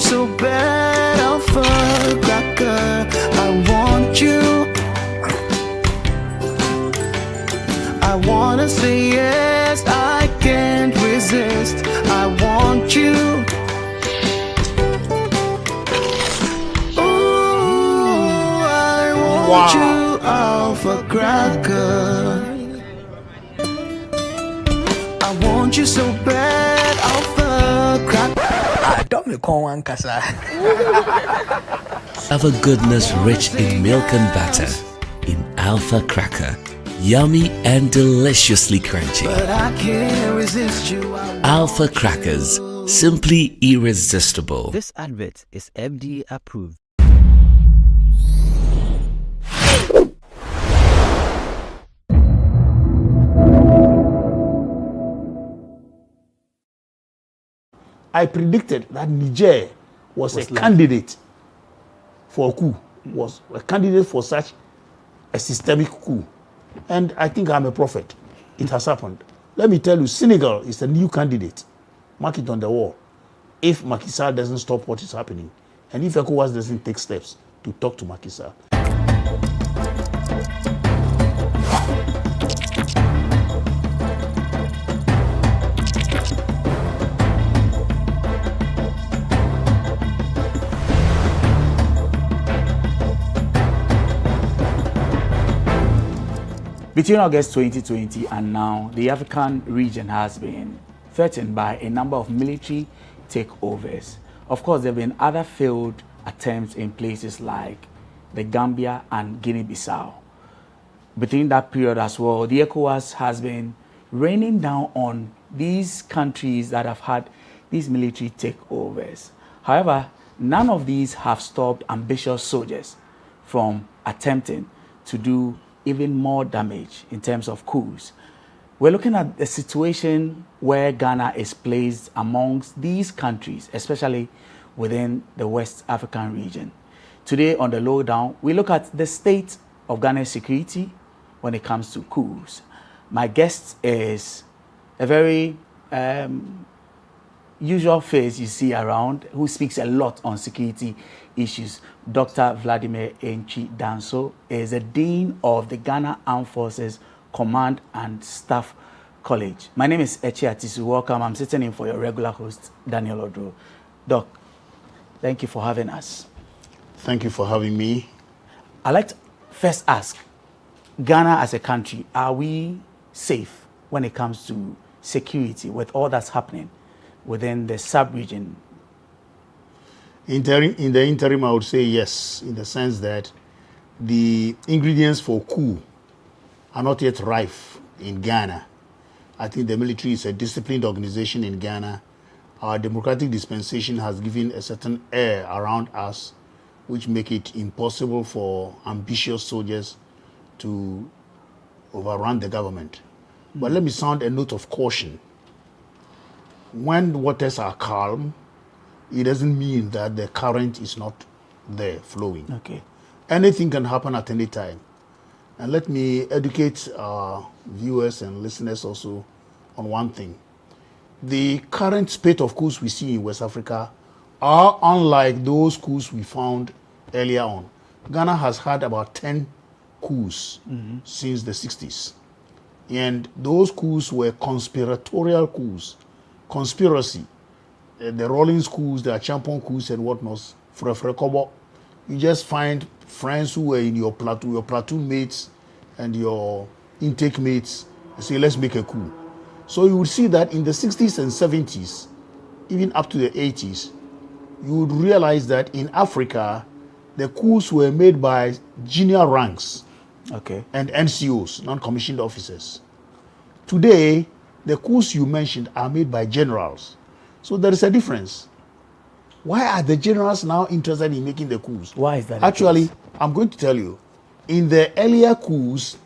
so bad, Alpha Cracker. I want you. I wanna say yes, I can't resist. I want you. Ooh, I want you, Alpha Cracker. I want you so bad, Alpha Cracker. I don't me call one casa. Have a goodness rich in milk and butter in Alpha Cracker. Yummy and deliciously crunchy. But I can't resist you. Alpha Crackers, simply irresistible. This advert is FDA approved. I predicted that Niger was a candidate for a coup, was a candidate for such a systemic coup. And I think I'm a prophet. It has happened. Let me tell you, Senegal is a new candidate. Mark it on the wall. If Macky Sall doesn't stop what is happening, and if ECOWAS doesn't take steps to talk to Macky Sall. Between August 2020 and now, the African region has been threatened by a number of military takeovers. Of course, there have been other failed attempts in places like the Gambia and Guinea-Bissau. Between that period as well, the ECOWAS has been raining down on these countries that have had these military takeovers. However, none of these have stopped ambitious soldiers from attempting to do even more damage in terms of coups. We're looking at a situation where Ghana is placed amongst these countries, especially within the West African region. Today on the lowdown, we look at the state of Ghana's security when it comes to coups. My guest is a very usual face you see around, who speaks a lot on security issues. Dr. Vladimir Enchi Danso is the Dean of the Ghana Armed Forces Command and Staff College. My name is Echi Atisu. Welcome. I'm sitting in for your regular host, Daniel Odro. Doc, thank you for having us. Thank you for having me. I'd like to first ask, Ghana as a country, are we safe when it comes to security with all that's happening within the sub-region? In the interim, I would say yes, in the sense that the ingredients for coup are not yet rife in Ghana. I think the military is a disciplined organization in Ghana. Our democratic dispensation has given a certain air around us, which make it impossible for ambitious soldiers to overrun the government. But let me sound a note of caution. When waters are calm, it doesn't mean that the current is not there flowing. Okay. Anything can happen at any time. And let me educate our viewers and listeners also on one thing. The current spate of coups we see in West Africa are unlike those coups we found earlier on. Ghana has had about 10 coups since the 60s. And those coups were conspiratorial coups. Conspiracy. The Rawlings coups, the Champon coups and whatnot, Frefrekobo. You just find friends who were in your platoon mates and your intake mates, and say, let's make a coup. So you would see that in the 60s and 70s, even up to the 80s, you would realize that in Africa, the coups were made by junior ranks and NCOs, non-commissioned officers. Today, the coups you mentioned are made by generals. So there is a difference. Why are the generals now interested in making the coups? Why is that? Actually, I'm going to tell you. In the earlier coups,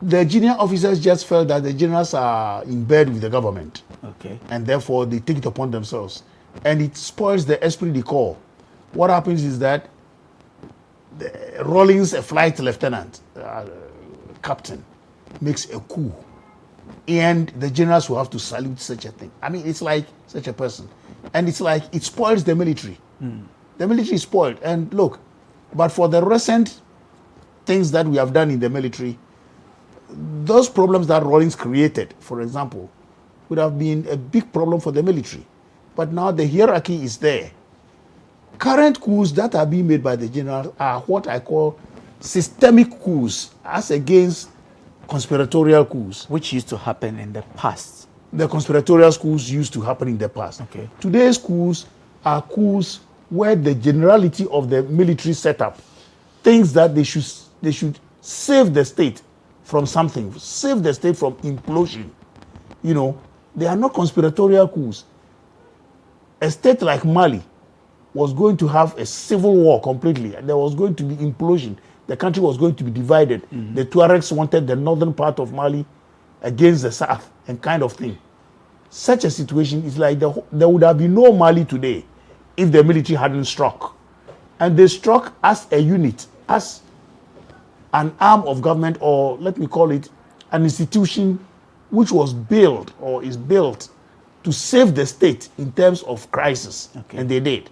the junior officers just felt that the generals are in bed with the government. Okay. And therefore, they take it upon themselves. And it spoils the esprit de corps. What happens is that Rawlings, a flight lieutenant, captain, makes a coup. And the generals will have to salute such a thing. I mean, it's like such a person. And it's like it spoils the military. The military is spoiled. And look, but for the recent things that we have done in the military, those problems that Rawlings created, for example, would have been a big problem for the military. But now the hierarchy is there. Current coups that are being made by the general are what I call systemic coups as against conspiratorial coups. Which used to happen in the past. The conspiratorial coups used to happen in the past. Okay. Today's coups are coups where the generality of the military setup thinks that they should save the state from something, save the state from implosion. You know, they are not conspiratorial coups. A state like Mali was going to have a civil war completely. There was going to be implosion. The country was going to be divided. The Tuaregs wanted the northern part of Mali against the south and kind of thing. Such a situation is like there would have been no Mali today if the military hadn't struck. And they struck as a unit, as an arm of government, or let me call it an institution which was built or is built to save the state in terms of crisis. Okay. And they did.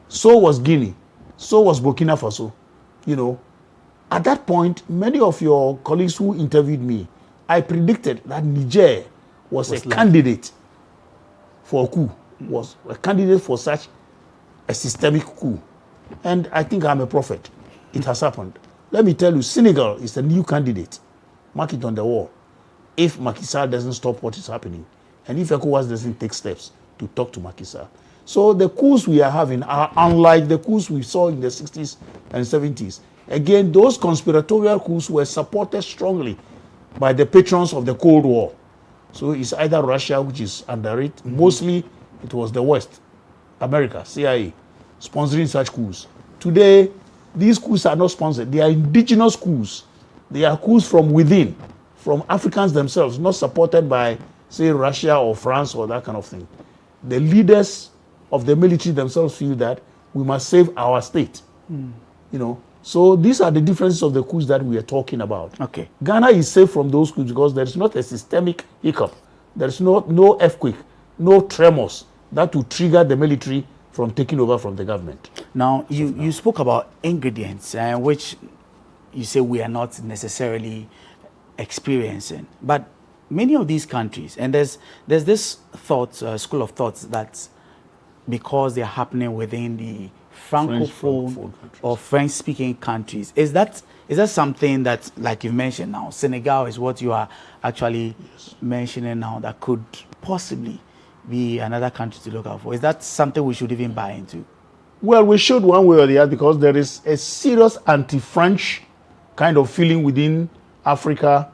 So was Guinea. So was Burkina Faso. You know, at that point, many of your colleagues who interviewed me, I predicted that Niger was a candidate for a coup, was a candidate for such a systemic coup. And I think I'm a prophet. It has happened. Let me tell you, Senegal is a new candidate. Mark it on the wall. If Macky Sall doesn't stop what is happening, and if ECOWAS doesn't take steps to talk to Macky Sall. So the coups we are having are unlike the coups we saw in the 60s and 70s. Again, those conspiratorial coups were supported strongly by the patrons of the Cold War. So it's either Russia, which is under it. Mostly it was the West, America, CIA, sponsoring such coups. Today, these coups are not sponsored. They are indigenous coups. They are coups from within, from Africans themselves, not supported by, say, Russia or France or that kind of thing. The leaders of the military themselves feel that we must save our state. You know, so these are the differences of the coups that we are talking about. Okay. Ghana is safe from those coups because there is not a systemic hiccup. There is no earthquake, no tremors that will trigger the military from taking over from the government. Now, you spoke about ingredients, which you say we are not necessarily experiencing. But many of these countries, and there's this thought, school of thoughts that because they're happening within the Francophone or French-speaking countries. Is that something that, like you mentioned now, Senegal is what you are actually mentioning now, that could possibly be another country to look out for? Is that something we should even buy into? Well, we should one way or the other, because there is a serious anti-French kind of feeling within Africa,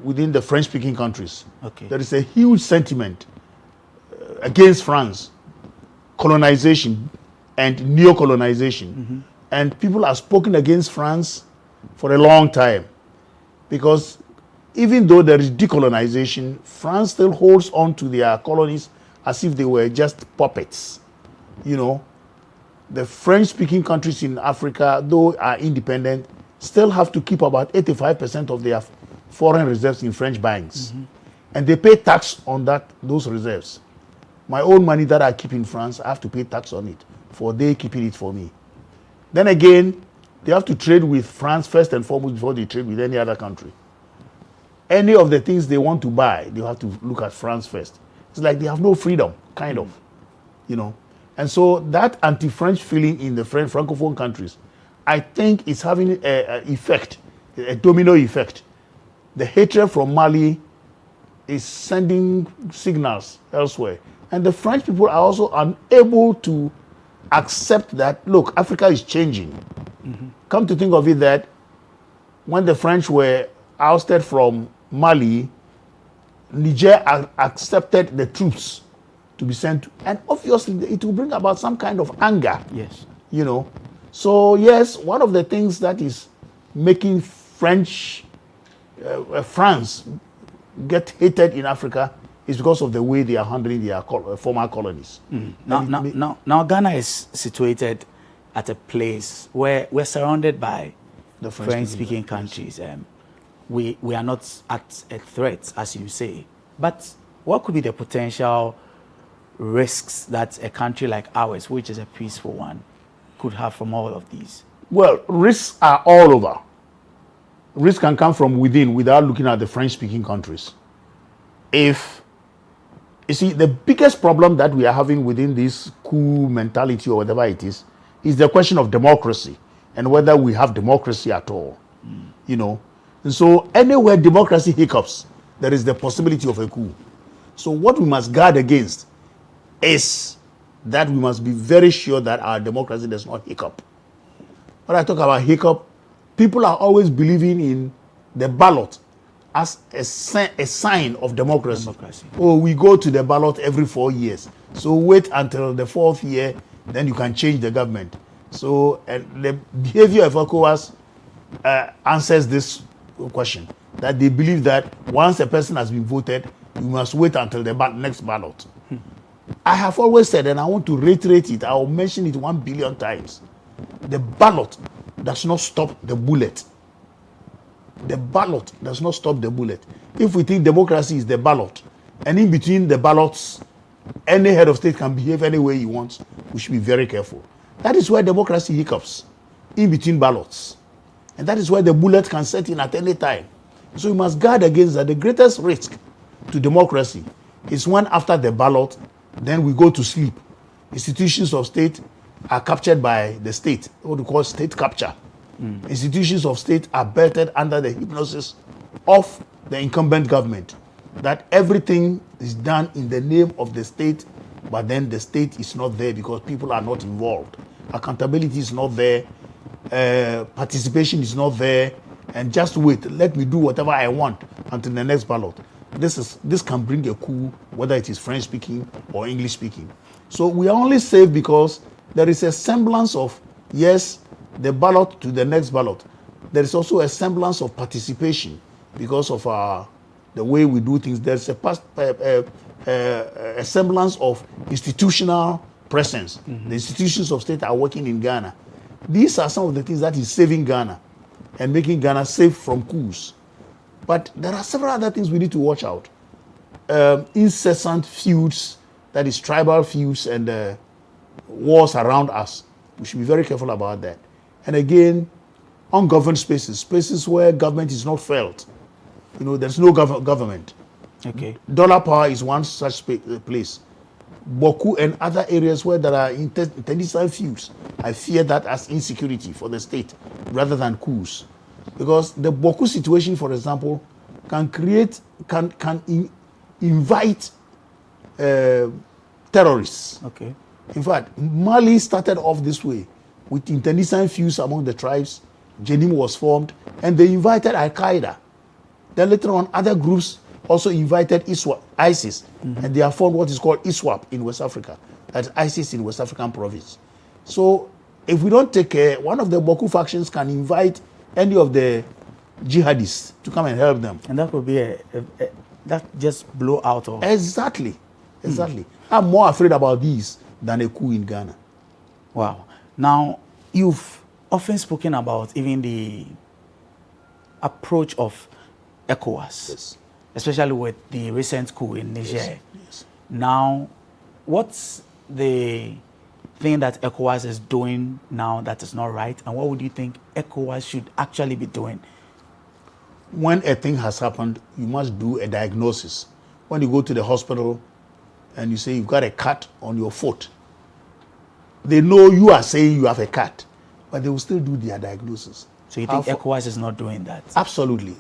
within the French-speaking countries. Okay. There is a huge sentiment against France, colonization and neo-colonization. And people have spoken against France for a long time, because even though there is decolonization, France still holds on to their colonies as if they were just puppets. You know, the French-speaking countries in Africa, though are independent, still have to keep about 85% of their foreign reserves in French banks. And they pay tax on those reserves. My own money that I keep in France, I have to pay tax on it, for they keeping it for me. Then again, they have to trade with France first and foremost before they trade with any other country. Any of the things they want to buy, they have to look at France first. It's like they have no freedom, kind of, you know. And so that anti-French feeling in the Francophone countries, I think is having an effect, a domino effect. The hatred from Mali is sending signals elsewhere. And the French people are also unable to accept that, look, Africa is changing. Come to think of it, that when the French were ousted from Mali, Niger accepted the troops to be sent, and obviously it will bring about some kind of anger. Yes. You know, so yes, one of the things that is making France get hated in Africa is because of the way they are handling their former colonies. Now, Ghana is situated at a place where we're surrounded by The French-speaking countries. We are not at a threat, as you say. But what could be the potential risks that a country like ours, which is a peaceful one, could have from all of these? Well, risks are all over. Risks can come from within without looking at the French-speaking countries. If you see, the biggest problem that we are having within this coup mentality or whatever it is the question of democracy and whether we have democracy at all. You know, and so anywhere democracy hiccups, there is the possibility of a coup. So what we must guard against is that we must be very sure that our democracy does not hiccup. When I talk about hiccup, people are always believing in the ballot as a sign of democracy. Oh, we go to the ballot every 4 years. So wait until the 4th year, then you can change the government. So the behavior of ECOWAS answers this question, that they believe that once a person has been voted, you must wait until the next ballot. I have always said, and I want to reiterate it, I will mention it 1 billion times, the ballot does not stop the bullet. The ballot does not stop the bullet. If we think democracy is the ballot, and in between the ballots, any head of state can behave any way he wants, we should be very careful. That is where democracy hiccups, in between ballots. And that is where the bullet can set in at any time. So we must guard against that. The greatest risk to democracy is when after the ballot, then we go to sleep. Institutions of state are captured by the state, what we call state capture. Institutions of state are belted under the hypnosis of the incumbent government, that everything is done in the name of the state, but then the state is not there because people are not involved. Accountability is not there, participation is not there, and just wait, let me do whatever I want until the next ballot. This can bring a coup, whether it is French speaking or English speaking. So we are only safe because there is a semblance of, yes, the ballot to the next ballot. There is also a semblance of participation because of the way we do things. There's a semblance of institutional presence. The institutions of state are working in Ghana. These are some of the things that is saving Ghana and making Ghana safe from coups. But there are several other things we need to watch out. Incessant feuds, that is tribal feuds and wars around us. We should be very careful about that. And again, ungoverned spaces, spaces where government is not felt. You know, there's no government. Okay. Dollar power is one such place. Boku and other areas where there are internecine feuds, I fear that as insecurity for the state rather than coups. Because the Boku situation, for example, can invite terrorists. Okay. In fact, Mali started off this way with internecine feuds among the tribes. Jenim was formed, and they invited Al-Qaeda. Then later on, other groups also invited ISIS, and they have formed what is called ISWAP in West Africa. That's ISIS in West African province. So if we don't take care, one of the Boko factions can invite any of the jihadists to come and help them. And that would be that just blow out of... Exactly. I'm more afraid about these than a coup in Ghana. Wow. Now, you've often spoken about even the approach of ECOWAS, Yes. especially with the recent coup in Niger. Yes. Now, what's the thing that ECOWAS is doing now that is not right, and what would you think ECOWAS should actually be doing? When a thing has happened, you must do a diagnosis. When you go to the hospital and you say you've got a cut on your foot, they know you are saying you have a cut, but they will still do their diagnosis. So you think ECOWAS is not doing that? Absolutely.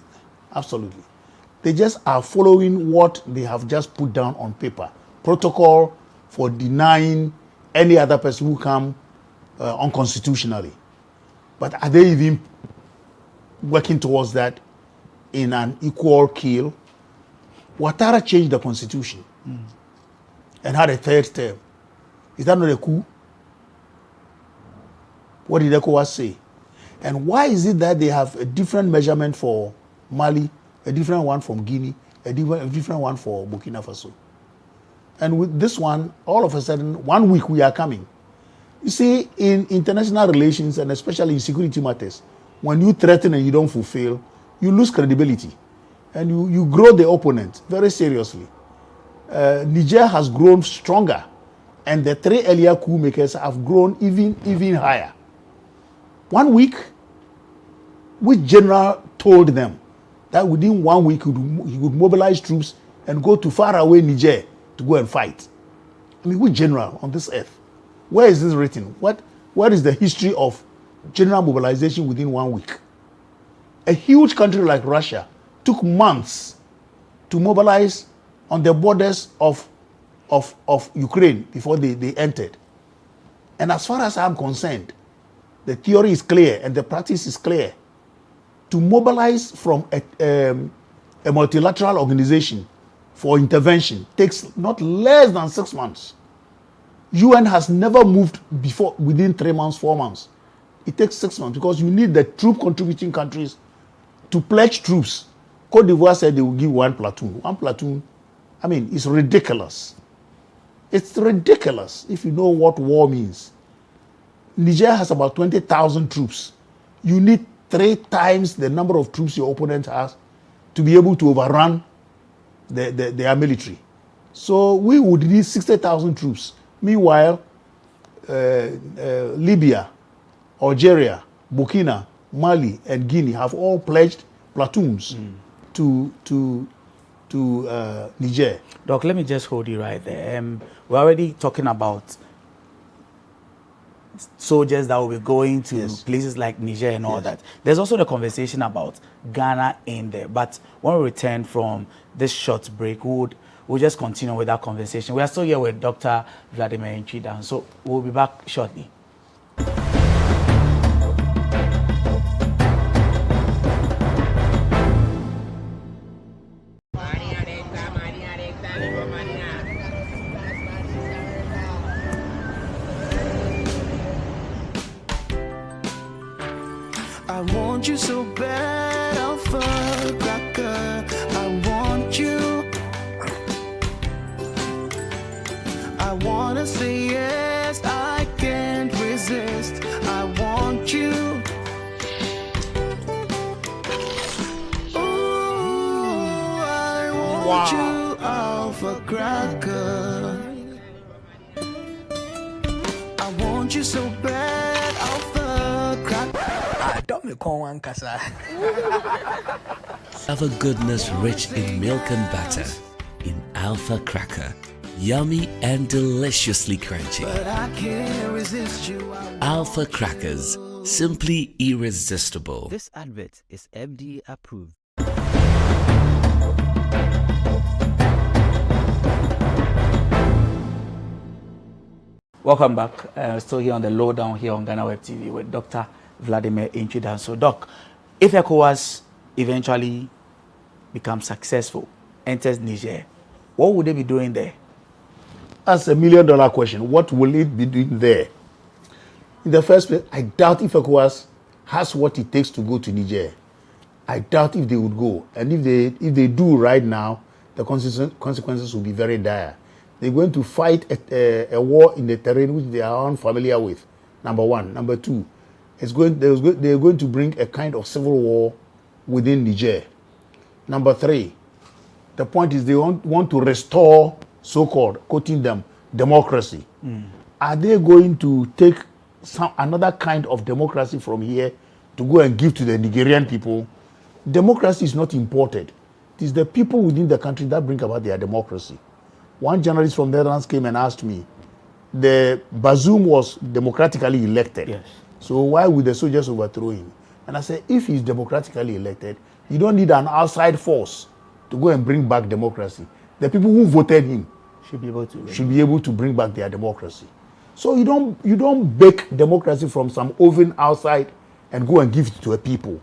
They just are following what they have just put down on paper. Protocol for denying any other person who come unconstitutionally. But are they even working towards that in an equal keel? Ouattara changed the constitution and had a third term. Is that not a coup? What did ECOWAS say? And why is it that they have a different measurement for Mali, a different one from Guinea, a different one for Burkina Faso? And with this one, all of a sudden, 1 week we are coming. You see, in international relations, and especially in security matters, when you threaten and you don't fulfill, you lose credibility. And you grow the opponent very seriously. Niger has grown stronger, and the 3 earlier coup makers have grown even higher. 1 week, which general told them that within 1 week he would mobilize troops and go to faraway Niger to go and fight? I mean, which general on this earth? Where is this written? What is the history of general mobilization within 1 week? A huge country like Russia took months to mobilize on the borders of Ukraine before they entered. And as far as I'm concerned, the theory is clear and the practice is clear. To mobilize from a multilateral organization for intervention takes not less than 6 months. UN has never moved before within 3 months, 4 months. It takes 6 months because you need the troop contributing countries to pledge troops. Côte d'Ivoire said they will give 1 platoon. 1 platoon, I mean, it's ridiculous. It's ridiculous if you know what war means. Niger has about 20,000 troops. You need 3 times the number of troops your opponent has to be able to overrun their military. So we would need 60,000 troops. Meanwhile, Libya, Algeria, Burkina, Mali, and Guinea have all pledged platoons to Niger. Doc, let me just hold you right there. We're already talking about soldiers that will be going to places like Niger and all that. There's also the conversation about Ghana in there. But when we return from this short break, we'll just continue with that conversation. We are still here with Dr. Vladimir Nchida, so we'll be back shortly. I want you so bad, Alpha Cracker. I want you. I wanna say yes, I can't resist. I want you. Ooh, I want you, Alpha Cracker. I want you so bad, Alpha Cracker. Don't me call one kasa. Have a goodness rich in milk and butter in Alpha Cracker. Yummy and deliciously crunchy. But I can't resist you. Alpha Crackers, simply irresistible. This advert is FDA approved. Welcome back. Still here on the lowdown here on GhanaWeb TV with Dr. Vladimir Nchida. So, Doc, if ECOWAS eventually becomes successful, enters Niger, what would they be doing there? That's $1 million question. What will it be doing there? In the first place, I doubt if ECOWAS has what it takes to go to Niger. I doubt if they would go. And if they do right now, the consequences will be very dire. They're going to fight a war in the terrain which they are unfamiliar with, number one. Number two, they're going to bring a kind of civil war within Niger. Number three, the point is they want to restore, so-called, quoting them, democracy. Are they going to take another kind of democracy from here to go and give to the Nigerian people? Democracy is not imported. It is the people within the country that bring about their democracy. One journalist from the Netherlands came and asked me, the Bazoum was democratically elected. Yes. So why would the soldiers overthrow him? And I said, if he's democratically elected, you don't need an outside force to go and bring back democracy. The people who voted him should be able to bring back their democracy. So you don't bake democracy from some oven outside and go and give it to a people.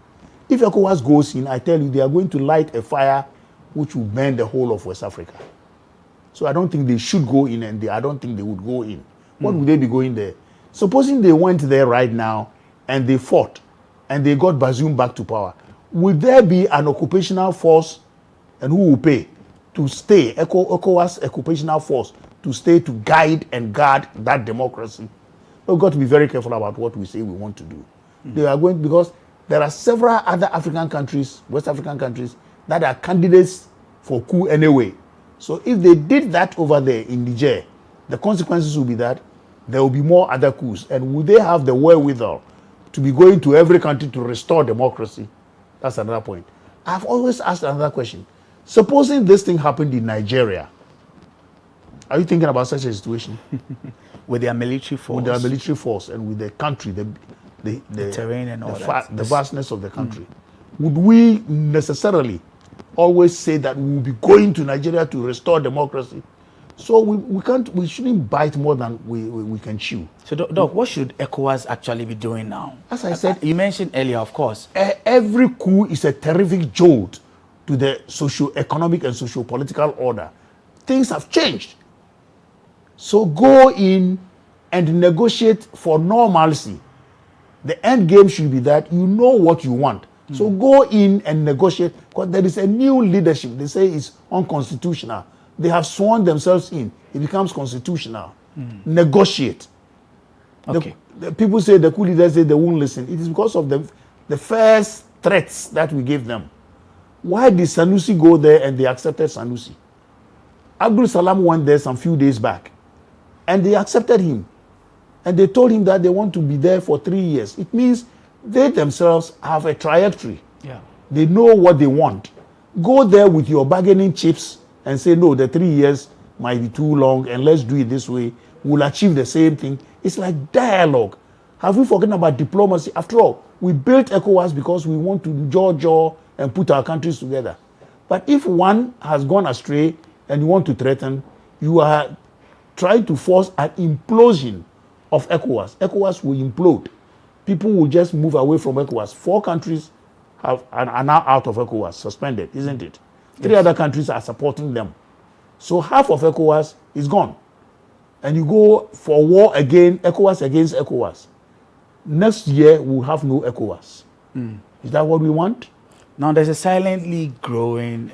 If ECOWAS goes in, I tell you, they are going to light a fire which will burn the whole of West Africa. So I don't think they should go in, and I don't think they would go in. What would they be going there? Supposing they went there right now and they fought and they got Bazoum back to power, would there be an occupational force, and who will pay to stay, ECOWAS occupational force, to stay to guide and guard that democracy? We've got to be very careful about what we say we want to do. They are going, because there are several other African countries, West African countries, that are candidates for coup anyway. So if they did that over there in Niger, the consequences will be that there will be more other coups. And will they have the wherewithal to be going to every country to restore democracy? That's another point. I've always asked another question. Supposing this thing happened in Nigeria, are you thinking about such a situation? With their military force. With their military force and with the country, the terrain and all that. The vastness of the country. Would we necessarily always say that we will be going to Nigeria to restore democracy? So we shouldn't bite more than we can chew. So, Doc, what should ECOWAS actually be doing now? As I said, you mentioned earlier, of course. Every coup is a terrific jolt to the socio-economic and socio-political order. Things have changed. So go in and negotiate for normalcy. The end game should be that you know what you want. So go in and negotiate, because there is a new leadership. They say it's unconstitutional. They have sworn themselves in. It becomes constitutional. Negotiate. Okay. The people say, the coup leaders say they won't listen. It is because of the first threats that we gave them. Why did Sanusi go there and they accepted Sanusi? Abdul Salam went there some few days back and they accepted him. And they told him that they want to be there for 3 years. It means they themselves have a trajectory. Yeah. They know what they want. Go there with your bargaining chips and say, no, the 3 years might be too long and let's do it this way. We'll achieve the same thing. It's like dialogue. Have we forgotten about diplomacy? After all, we built ECOWAS because we want to jaw and put our countries together. But if one has gone astray and you want to threaten, you are trying to force an implosion of ECOWAS. ECOWAS will implode. People will just move away from ECOWAS. 4 countries are now out of ECOWAS, suspended, isn't it? 3 other countries are supporting them. So half of ECOWAS is gone. And you go for war again, ECOWAS against ECOWAS. Next year, we'll have no ECOWAS. Is that what we want? Now, there's a silently growing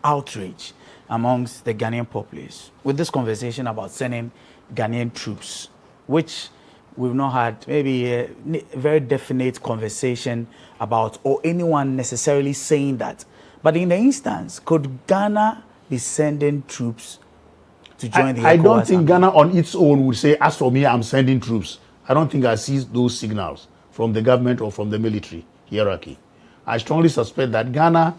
outrage amongst the Ghanaian populace with this conversation about sending Ghanaian troops, which we've not had maybe a very definite conversation about, or anyone necessarily saying that. But in the instance, could Ghana be sending troops to join the ECOWAS? I don't think Ghana on its own would say, as for me, I'm sending troops. I don't think I see those signals from the government or from the military hierarchy. I strongly suspect that Ghana,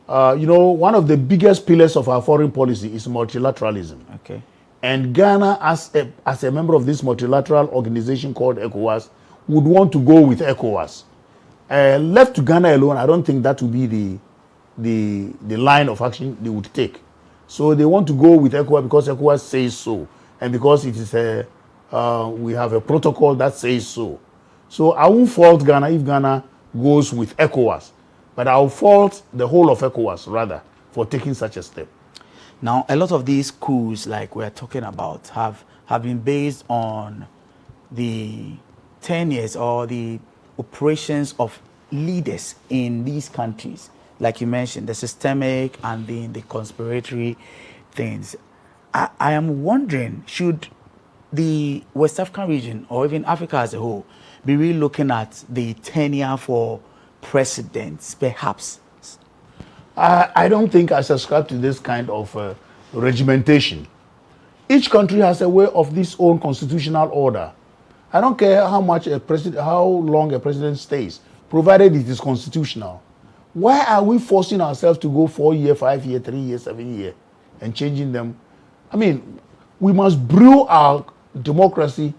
one of the biggest pillars of our foreign policy is multilateralism. Okay. And Ghana, as a member of this multilateral organization called ECOWAS, would want to go with ECOWAS. Left to Ghana alone, I don't think that would be the line of action they would take. So they want to go with ECOWAS because ECOWAS says so, and because it is we have a protocol that says so. So I won't fault Ghana if Ghana goes with ECOWAS, but I'll fault the whole of ECOWAS rather for taking such a step. Now, a lot of these coups, like we're talking about, have been based on the tenures or the operations of leaders in these countries. Like you mentioned, the systemic and the conspiratory things. I am wondering, should the West African region or even Africa as a whole be really looking at the tenure for presidents, perhaps? I don't think I subscribe to this kind of regimentation. Each country has a way of its own constitutional order. I don't care how long a president stays, provided it is constitutional. Why are we forcing ourselves to go 4 year, 5 year, 3 year, 7 year, and changing them? I mean, we must brew our democracy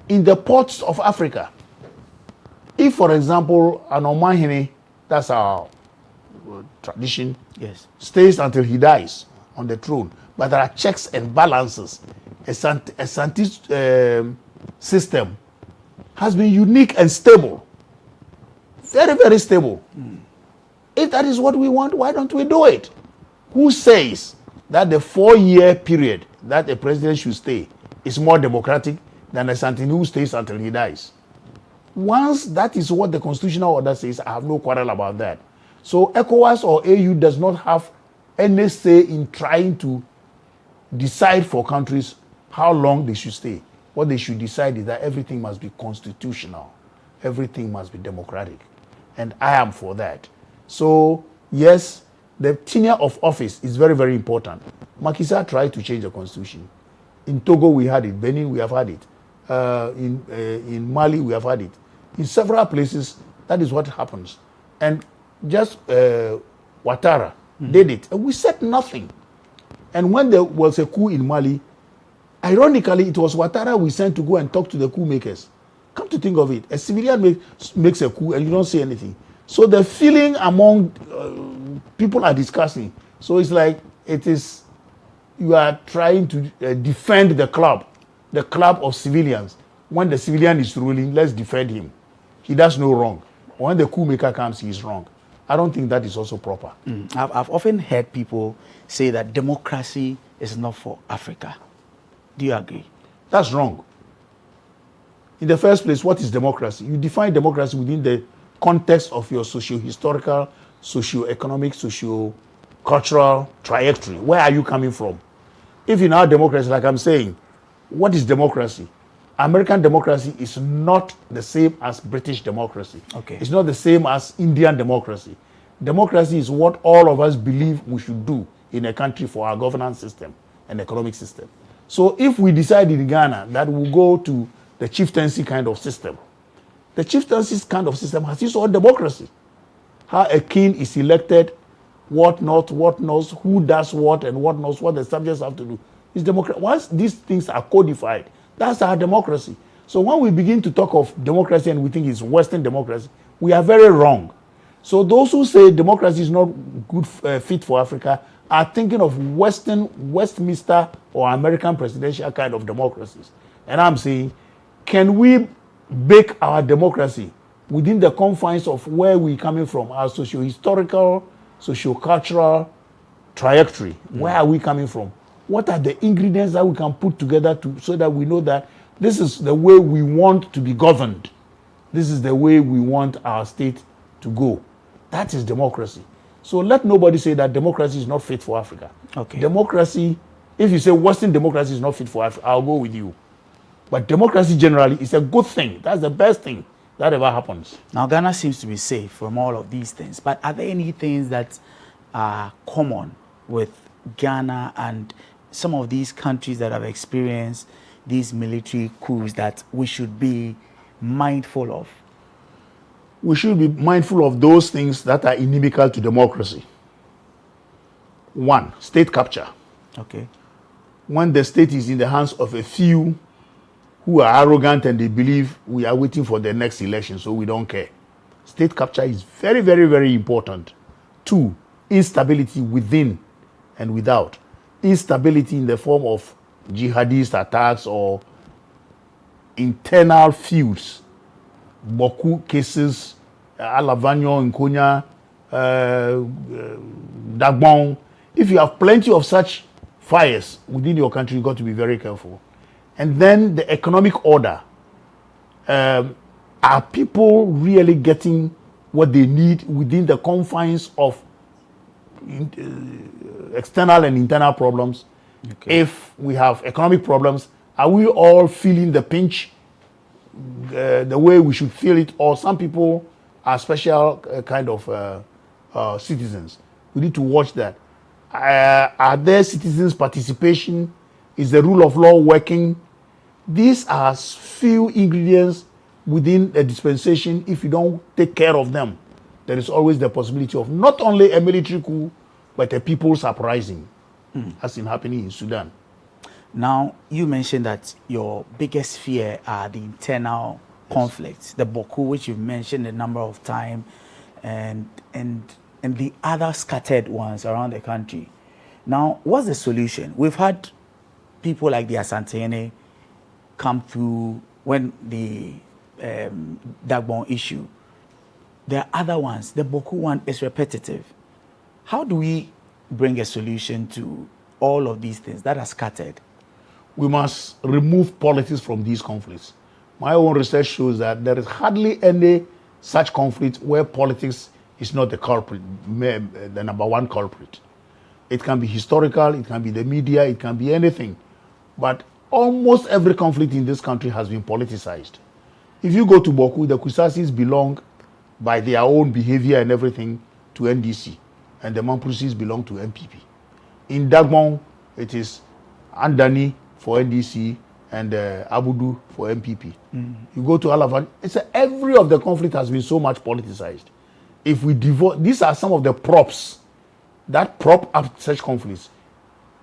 in the ports of Africa. If, for example, an Omahini, that's our tradition, yes, stays until he dies on the throne, but there are checks and balances. A Santist system has been unique and stable, very, very stable. If that is what we want, why don't we do it? Who says that the 4 year period that a president should stay is more democratic than a Santini who stays until he dies? Once that is what the constitutional order says, I have no quarrel about that. So ECOWAS or AU does not have any say in trying to decide for countries how long they should stay. What they should decide is that everything must be constitutional. Everything must be democratic. And I am for that. So, yes, the tenure of office is very, very important. Macky Sall tried to change the constitution. In Togo, we had it. Benin, we have had it. In Mali, we have had it. In several places, that is what happens. And just Ouattara did it. And we said nothing. And when there was a coup in Mali, ironically, it was Ouattara we sent to go and talk to the coup makers. Come to think of it, a civilian makes a coup and you don't say anything. So the feeling among people are discussing. So it's like you are trying to defend the club of civilians. When the civilian is ruling, let's defend him. He does no wrong. When the coup maker comes, he is wrong. I don't think that is also proper. I've often heard people say that democracy is not for Africa. Do you agree? That's wrong. In the first place, what is democracy? You define democracy within the context of your socio-historical, socio-economic, socio-cultural trajectory. Where are you coming from? If in our democracy, like I'm saying, what is democracy? American democracy is not the same as British democracy. Okay. It's not the same as Indian democracy. Democracy is what all of us believe we should do in a country for our governance system and economic system. So if we decide in Ghana that we'll go to the chieftaincy kind of system, the chieftaincy kind of system has its own democracy. How a king is elected, what not, what knows, who does what, and what knows what the subjects have to do. It's democracy. Once these things are codified, that's our democracy. So when we begin to talk of democracy and we think it's Western democracy, we are very wrong. So those who say democracy is not good fit for Africa are thinking of Westminster or American presidential kind of democracies. And I'm saying, can we bake our democracy within the confines of where we're coming from, our socio-historical, socio-cultural trajectory? Where are we coming from? What are the ingredients that we can put together so that we know that this is the way we want to be governed? This is the way we want our state to go. That is democracy. So let nobody say that democracy is not fit for Africa. Okay. Democracy, if you say Western democracy is not fit for Africa, I'll go with you. But democracy generally is a good thing. That's the best thing that ever happens. Now, Ghana seems to be safe from all of these things. But are there any things that are common with Ghana and some of these countries that have experienced these military coups that we should be mindful of? We should be mindful of those things that are inimical to democracy. One, state capture. Okay. When the state is in the hands of a few who are arrogant and they believe we are waiting for the next election, so we don't care. State capture is very, very, very important. Two, instability within and without. Instability in the form of jihadist attacks or internal feuds. Boku cases, Alavanyo, Nkonya, Dagbon. If you have plenty of such fires within your country, you've got to be very careful. And then the economic order. Are people really getting what they need within the confines of external and internal problems? Okay. If we have economic problems, are we all feeling the pinch the way we should feel it? Or some people are special kind of citizens? We need to watch that. Are there citizens' participation? Is the rule of law working? These are few ingredients within a dispensation. If you don't take care of them, there is always the possibility of not only a military coup, but a people's uprising, as in happening in Sudan. Now, you mentioned that your biggest fear are the internal conflicts, the Boku, which you've mentioned a number of times, and the other scattered ones around the country. Now, what's the solution? We've had people like the Asantene come through when the Dagbon issue. There are other ones. The Boku one is repetitive. How do we bring a solution to all of these things that are scattered? We must remove politics from these conflicts. My own research shows that there is hardly any such conflict where politics is not the culprit, the number one culprit. It can be historical, it can be the media, it can be anything. But almost every conflict in this country has been politicized. If you go to Boku, the Kusasis belong by their own behavior and everything to NDC. and the Mampusis belong to MPP. In Dagbon, it is Andani for NDC and Abudu for MPP. You go to Alavan, every of the conflict has been so much politicized. If we divorce, these are some of the props that prop up such conflicts.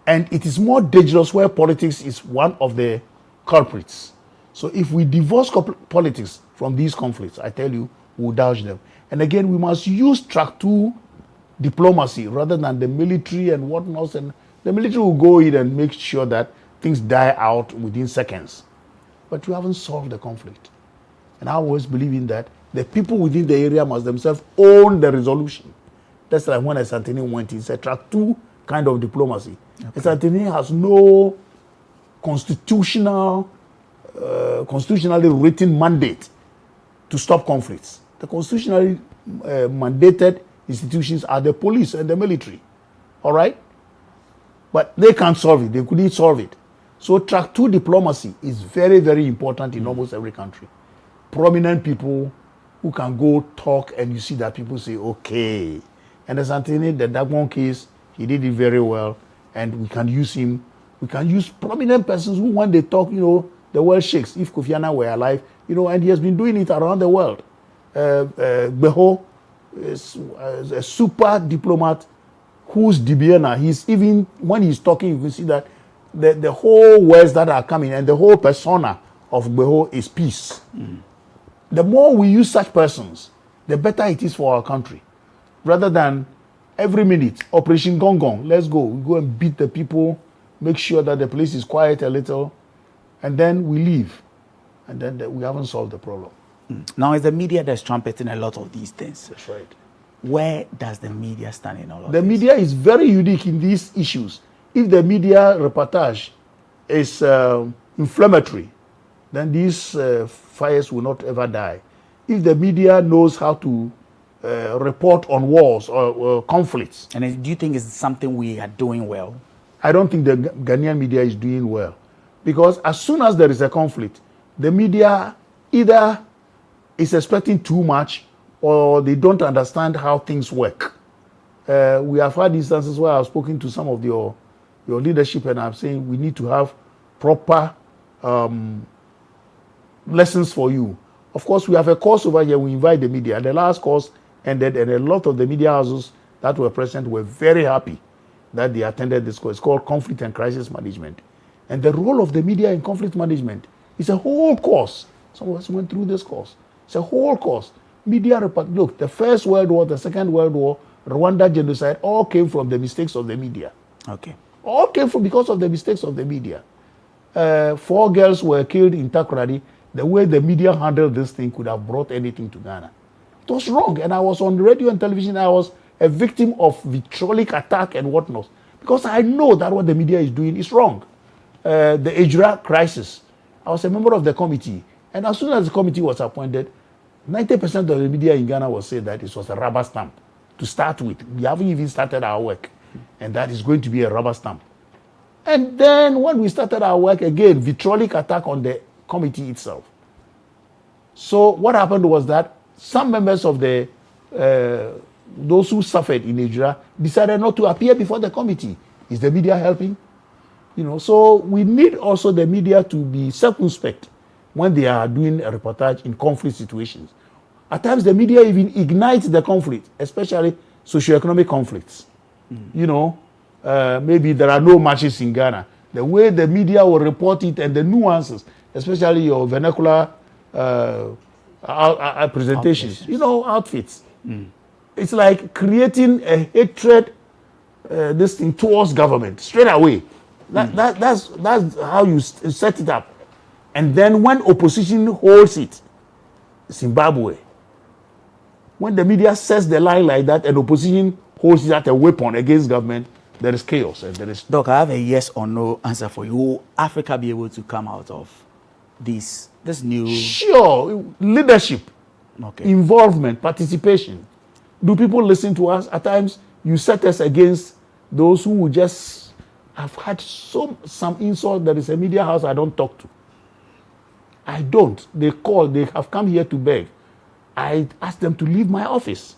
And it is more dangerous where politics is one of the culprits. So if we divorce politics from these conflicts, I tell you, we'll dodge them. And again, we must use track 2 diplomacy rather than the military and whatnot. And the military will go in and make sure that things die out within seconds. But you haven't solved the conflict. And I always believe in that. The people within the area must themselves own the resolution. That's like when Asantini went in. It's a track 2 kind of diplomacy. Okay. Asantini has no constitutionally written mandate to stop conflicts. The constitutionally mandated institutions are the police and the military. All right? But they can't solve it. They couldn't solve it. So track 2 diplomacy is very, very important in almost every country. Prominent people who can go talk and you see that people say, okay. And Asantini, the Dagbon case, he did it very well. And we can use him. We can use prominent persons who, when they talk, the world shakes. If Kofi Annan were alive, and he has been doing it around the world. Beho is a super diplomat who's Dibiana. He's even, when he's talking, you can see that the whole words that are coming and the whole persona of Beho is peace. The more we use such persons, the better it is for our country. Rather than every minute, Operation Gong Gong, let's go. We go and beat the people, make sure that the place is quiet a little, and then we leave. And then we haven't solved the problem. Now, it's the media that's trumpeting a lot of these things. That's right. Where does the media stand in all of this? The media is very unique in these issues. If the media reportage is inflammatory, then these fires will not ever die. If the media knows how to report on wars or conflicts. And do you think it's something we are doing well? I don't think the Ghanaian media is doing well. Because as soon as there is a conflict, the media either is expecting too much or they don't understand how things work. We have had instances where I've spoken to some of your leadership and I'm saying we need to have proper lessons for you. Of course, we have a course over here. We invite the media. The last course ended, and a lot of the media houses that were present were very happy that they attended this course. It's called Conflict and Crisis Management. And the role of the media in conflict management is a whole course. Some of us went through this course. It's a whole course. Media report. Look, the First World War, the Second World War, Rwanda genocide, all came from the mistakes of the media. Okay. All came from because of the mistakes of the media. 4 girls were killed in Takoradi. The way the media handled this thing could have brought anything to Ghana. It was wrong. And I was on radio and television. I was a victim of vitriolic attack and whatnot. Because I know that what the media is doing is wrong. The Ejura crisis. I was a member of the committee. And as soon as the committee was appointed, 90% of the media in Ghana was saying that it was a rubber stamp to start with. We haven't even started our work. And that is going to be a rubber stamp. And then when we started our work again, vitriolic attack on the committee itself. So what happened was that some members of the those who suffered in Nigeria decided not to appear before the committee. Is the media helping? So we need also the media to be circumspect when they are doing a reportage in conflict situations. At times the media even ignites the conflict, especially socioeconomic conflicts. Maybe there are no matches in Ghana. The way the media will report it and the nuances, especially your vernacular presentations, outfits. It's like creating a hatred, this thing towards government straight away. That's how you set it up. And then when opposition holds it, Zimbabwe, when the media sets the line like that and opposition holds it as a weapon against government, there is chaos. And there is. Doc, I have a yes or no answer for you. Will Africa be able to come out of this new? Sure. Leadership, okay. Involvement, participation. Do people listen to us? At times, you set us against those who just have had some insult. There is a media house I don't talk to. I don't. They call. They have come here to beg. I ask them to leave my office.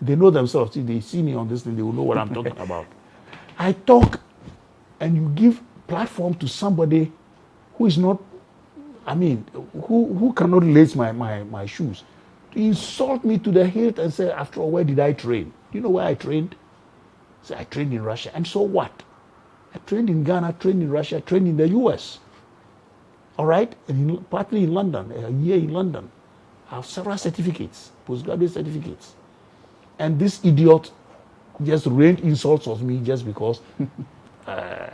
They know themselves. If they see me on this thing, they will know what I'm talking about. I talk, and you give platform to somebody who is not, I mean, who cannot lace my shoes. To insult me to the hilt and say, after all, where did I train? Do you know where I trained? Say, I trained in Russia. And so what? I trained in Ghana, trained in Russia, trained in the US. All right? And partly in London, a year in London. I have several certificates, postgraduate certificates. And this idiot just rained insults on me just because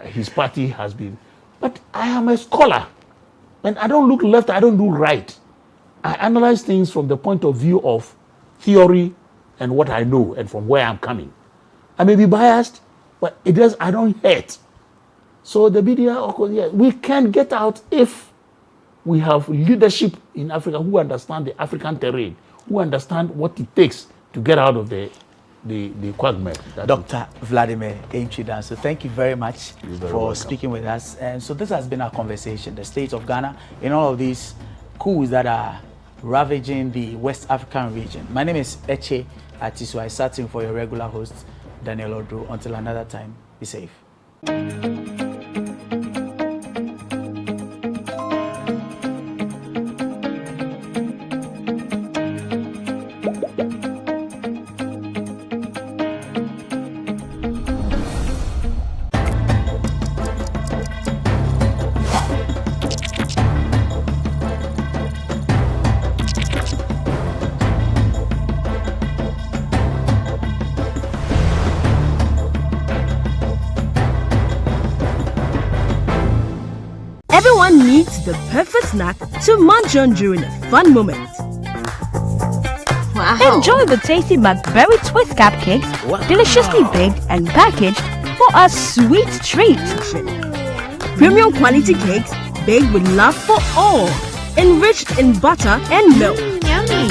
his party has been. But I am a scholar. And I don't look left, I don't look right. I analyze things from the point of view of theory and what I know and from where I'm coming. I may be biased, but I don't hate. So the media, of course, yeah, we can get out if we have leadership in Africa who understand the African terrain, who understand what it takes to get out of the quagmire. Dr. Vladimir Enchidan, so thank you very much for speaking with us. And so this has been our conversation, the state of Ghana in all of these coups that are ravaging the West African region. My name is Eche Atiso. I sat in for your regular host, Daniel Odro. Until another time, be safe. Everyone needs the perfect snack to munch on during a fun moment. Wow. Enjoy the tasty McBerry Twist cupcakes, deliciously baked and packaged for a sweet treat. Premium quality cakes baked with love for all, enriched in butter and milk. Yummy.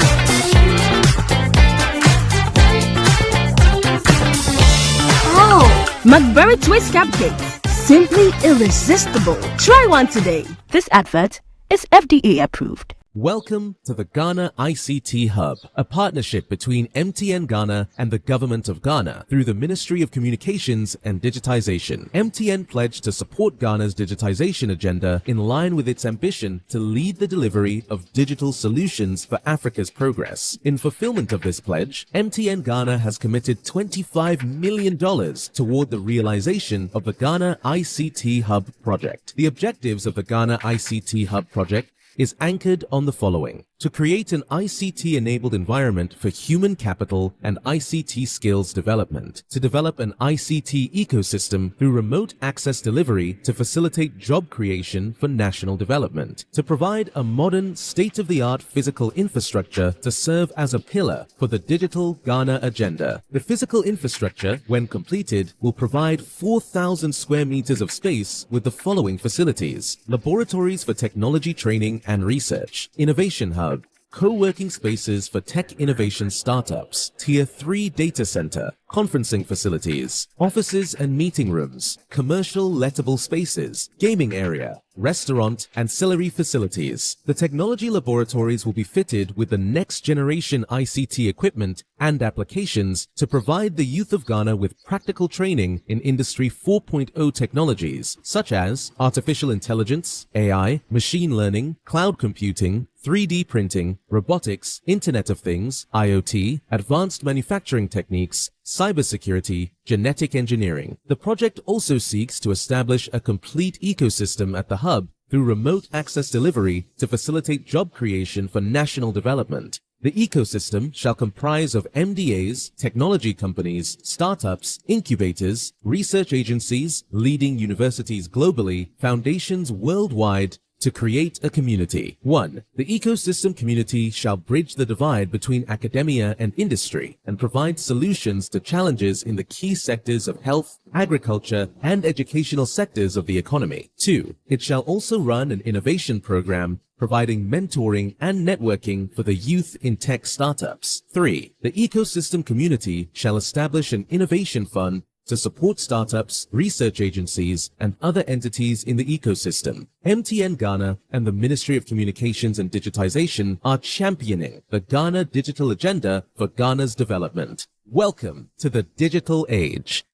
Oh, McBerry Twist cupcakes. Simply irresistible. Try one today. This advert is FDA approved. Welcome to the Ghana ICT Hub, a partnership between MTN Ghana and the Government of Ghana through the Ministry of Communications and Digitization. MTN pledged to support Ghana's digitization agenda in line with its ambition to lead the delivery of digital solutions for Africa's progress. In fulfillment of this pledge, MTN Ghana has committed $25 million toward the realization of the Ghana ICT Hub project. The objectives of the Ghana ICT Hub project is anchored on the following: to create an ICT-enabled environment for human capital and ICT skills development, to develop an ICT ecosystem through remote access delivery to facilitate job creation for national development, to provide a modern, state-of-the-art physical infrastructure to serve as a pillar for the digital Ghana agenda. The physical infrastructure, when completed, will provide 4,000 square meters of space with the following facilities: laboratories for technology training and research, innovation hub, co-working spaces for tech innovation startups, Tier 3 data center, conferencing facilities, offices and meeting rooms, commercial lettable spaces, gaming area, restaurant, ancillary facilities. The technology laboratories will be fitted with the next generation ICT equipment and applications to provide the youth of Ghana with practical training in Industry 4.0 technologies such as artificial intelligence, AI, machine learning, cloud computing, 3D printing, robotics, Internet of Things, IoT, advanced manufacturing techniques, cybersecurity, genetic engineering. The project also seeks to establish a complete ecosystem at the hub through remote access delivery to facilitate job creation for national development. The ecosystem shall comprise of MDAs, technology companies, startups, incubators, research agencies, leading universities globally, foundations worldwide, to create a community. 1. The ecosystem community shall bridge the divide between academia and industry and provide solutions to challenges in the key sectors of health, agriculture, and educational sectors of the economy. 2. It shall also run an innovation program providing mentoring and networking for the youth in tech startups. 3. The ecosystem community shall establish an innovation fund to support startups, research agencies, and other entities in the ecosystem. MTN Ghana and the Ministry of Communications and Digitization are championing the Ghana digital agenda for Ghana's development. Welcome to the digital age.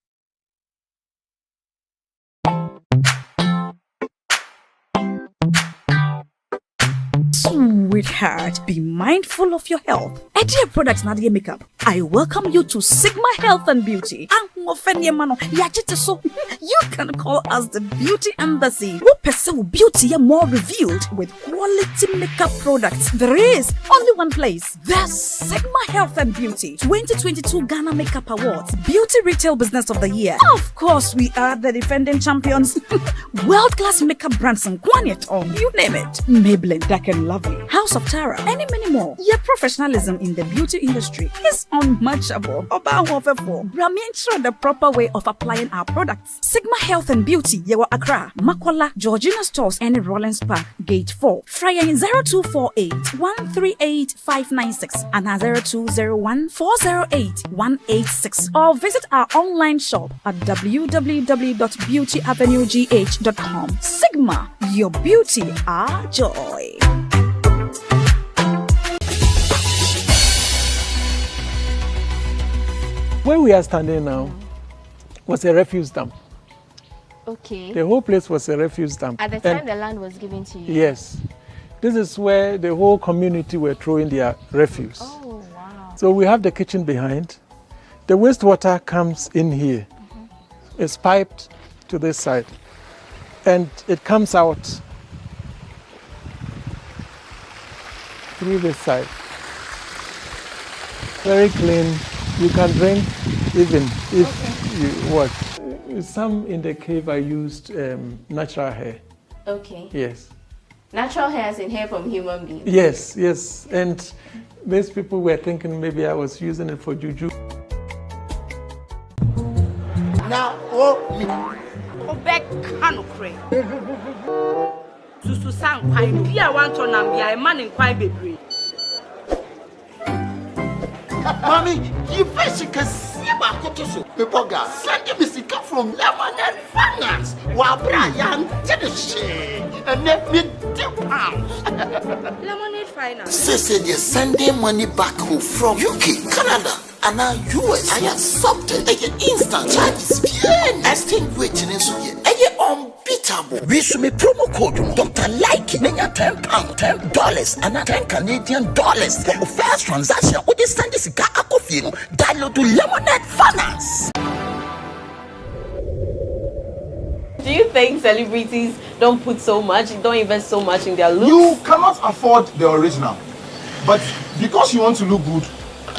Sweetheart, be mindful of your health. Dear products na dear makeup. I welcome you to Sigma Health and Beauty. You can call us the Beauty Embassy. Who pursue beauty more revealed with quality makeup products. There is only one place. The Sigma Health and Beauty 2022 Ghana Makeup Awards Beauty Retail Business of the Year. Of course, we are the defending champions. World-class makeup brands and Kwanyet, you name it. Maybelline, Dark and Lovely, House of Tara, and many more. Your professionalism in the beauty industry is unmatchable. Bramientra the proper way of applying our products. Sigma Health and Beauty, Yewa Accra, Makola, Georgina Stores, and Rollins Park, Gate 4. Fryer 0248 138 596 and 0201 408 186. Or visit our online shop at www.beautyavenuegh.com. Sigma, your beauty, our joy. Where we are standing now was a refuse dump. Okay. The whole place was a refuse dump. At the time the land was given to you? Yes. This is where the whole community were throwing their refuse. Oh, wow. So we have the kitchen behind. The wastewater comes in here. It's piped to this side. And it comes out through this side. Very clean. You can drink even if you what. Some in the cave I used natural hair. Okay. Yes. Natural hair as in hair from human beings? Yes, yes. And these people were thinking maybe I was using it for juju. Now, back canocre. Susu sang pine, be a want to be a man in quite baby. Mommy, you first can see about Kotoso. People got sending me sick from Lemonade Finance. While Brian did the shit and let me £2. Lemonade Finance. Say you're sending money back home from UK, Canada, and now US. I accepted a instant charges. Exchange rate in Suya. Unbeatable. We should make promo code Dr. Like Nanya £10, $10 and $10 Canadian for first transaction. What is send this guy download to Lemonade Finance. Do you think celebrities don't put so much, don't invest so much in their looks? You cannot afford the original, but because you want to look good,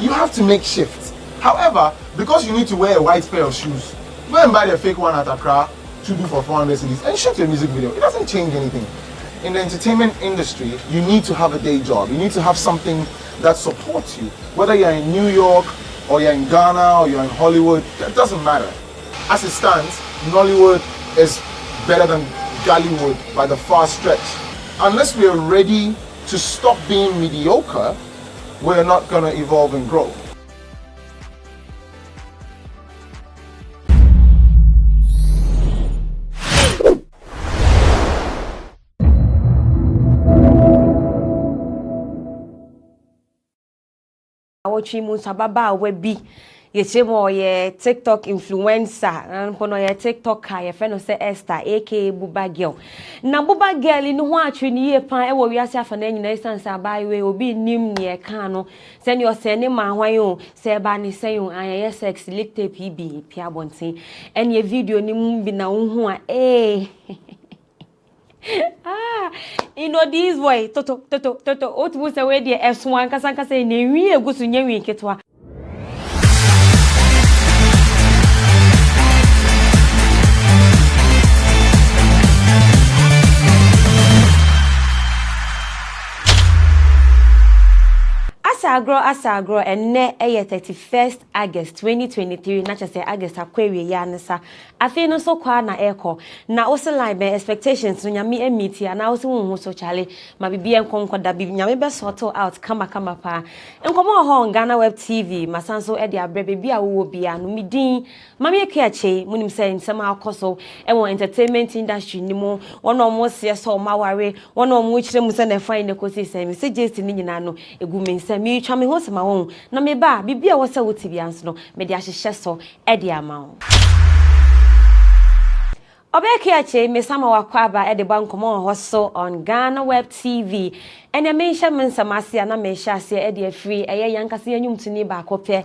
you have to make shifts. However, because you need to wear a white pair of shoes, go and buy the fake one at Accra to do for 400 cedis and shoot your music video. It doesn't change anything. In the entertainment industry, you need to have a day job. You need to have something that supports you. Whether you're in New York, or you're in Ghana, or you're in Hollywood, that doesn't matter. As it stands, Nollywood is better than Gollywood by the far stretch. Unless we are ready to stop being mediocre, we're not going to evolve and grow. Awotwi mu sababa awebi yechemo ye TikTok influencer nkono ye TikToker ye feno se Esther aka Buba Girl na Buba Girl ni ho atwe ni ye pan e wo wiase afa na nyina isansa abayewe obi nim ne e kan no se ne o se ne ma hwan yo se ba ni se yo ayeye sex licte pb pia bontin en ye video ni mu bi na wo a you know this boy toto otubu se we dey S1 kasa ne wi egusu nya wi ketwa Asagro enne eye 31st August 2023 na che say August akwawie ya nsa afi no so kwa na eko na o se line be expectations no nyame emiti na o se hu so chale ma bibia enkonkoda bi nyame be sort out kama pa enkomo ho GhanaWeb TV masanso e de abrebe bia wo bia no midin mame ekiache munim say nsema akoso e won entertainment industry ni mo wono mo se so maware wono mo chire mu se na fine ne kosi se mi se just ni nyina no egu me nsemi twa me ho sema won na me ba bibia wo se wo ti bia nso no me de ahyehye so e de ama wo Obeki ache me sama wakwaba e de bankomo ho so on GhanaWeb TV ene me hye me nsamase na me hye ase e de free eye yankase anyum tuni ba kope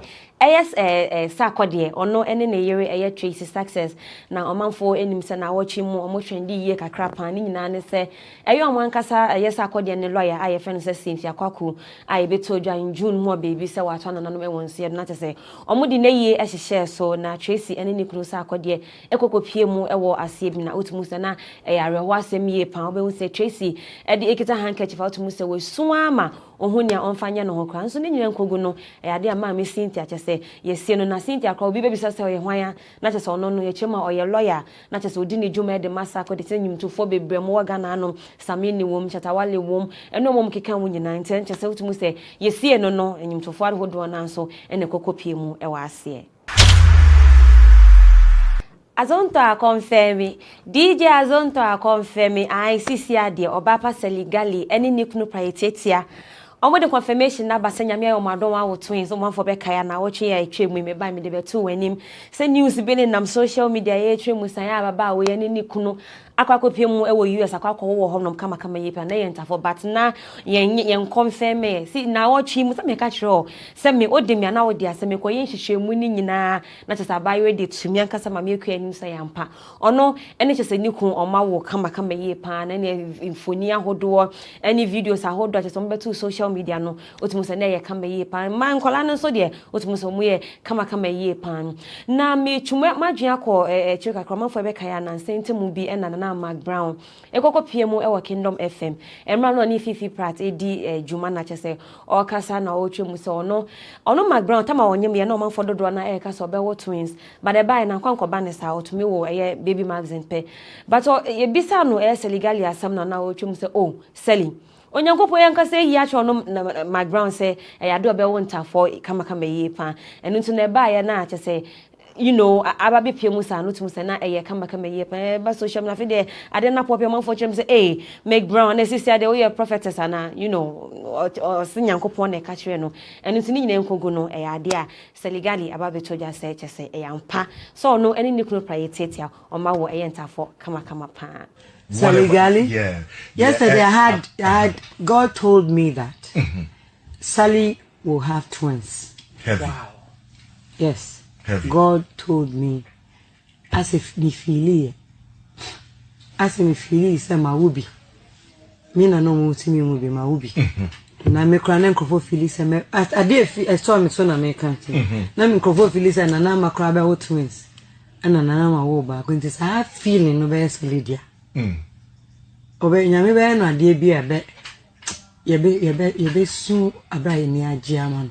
sakode ono ene ne yere eye Tracy success na omanfo enim se na wochi mu omo twendi ye kakra pan ni nyina ne se eye omankasa eye sakode ne lawyer aye fe no se Cynthia Kwaku aye beto dwan June mo baby se wato na no ewonse na te se omo di ne ye ehye so na Tracy ene ne kru sakode ekokopie mu ewo asie bi na otumu se na areho asem ye pan obehu se Tracy e de ekita handkerchief otumu se we suama ohunia onfanya no hokra nso ne nyina nkogu no ade ama me Cynthia chese yesie no na Cynthia kra obi bebisa se oye hwan na chese ono no ye chema oye lawyer na chese odi ne dwuma de masako de nyumtofo bebre mo waga na ano samini wom chatawale wom eno mom keka wo nyina nten chese otumu se yesie no no nyumtofo arodo na nso ene kokopie mu e wa ase Azonto a confirmi DJ Azonto a confirmi ICC ade obapa seligali eni nikunu prayetetia omo de confirmation na basanya me omadon wa twins omo fo be kaya na wo twe ya etwemu me ba me de beto wanim se news bi ne nam social media ya etwemu san ya baba wo eni nikunu akwakopie mu ewo US akwakwo wo honom kama yepa na yentafo but na yen confirm si na wo twi mu se me ka kiro se me odemi na wo dia se me koyen hihwemu ni nyina na chesa bayo de tumi ankasa ma me ekua nim se yampa ono ene chesa nikun oma wo kama yepa na ne infoni ahodo ene videos ahodo chesa mbeto social media no otumu se na ye kama yepa ma nkola no so de otumu se mu ye kama yepa na me twuma madwea ko chika kromafo be kaya na sentemu bi ena na Mark Brown ekoko PM ewa Kingdom FM emra no ni fifi prat edi juma na chese o kasa na o twemu se ono Mark Brown tama wonyem ye na omanfo dodo na e kasa obewo twins but e bai na kwankwa ba ne sa otumi wo eye baby magazine pe but ye bisa no e seligali asam na o twemu se oh selling onyankopo yankasa yi acho no Mark Brown se e ade obewo ntafo kama yi pa enu ntu na e bai na chese you know ababe piemu sa no tumusa na eye kama ye ba social media de ade na pop man for chem say eh Meg Brown na sisi ade we prophetess ana you know sinyankopon na ka kire no enu tini nyina nkogu no ade a seligali ababe toja say chese ampa so no eni nikunu prayetetia oma wo eye ntafo kama pa Seligali yesterday I had God told me that Sally will have twins. Heavy. Wow. Yes. Heavy. God told me as if me feel say ma wubi me na no mo timi mu bi ma wubi na me kra na nkofo feel say me ade I saw me so na me kan na me nkofo feel say na na ma kra ba twins ana na ma wo ba ko nti sa feeling no be solidia obe nyame be no ade bi ebe ye be su abraye ni agi ama no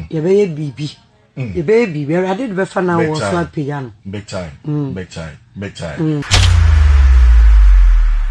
ye be ye bibi the baby, where I did before now was not piano. Big time.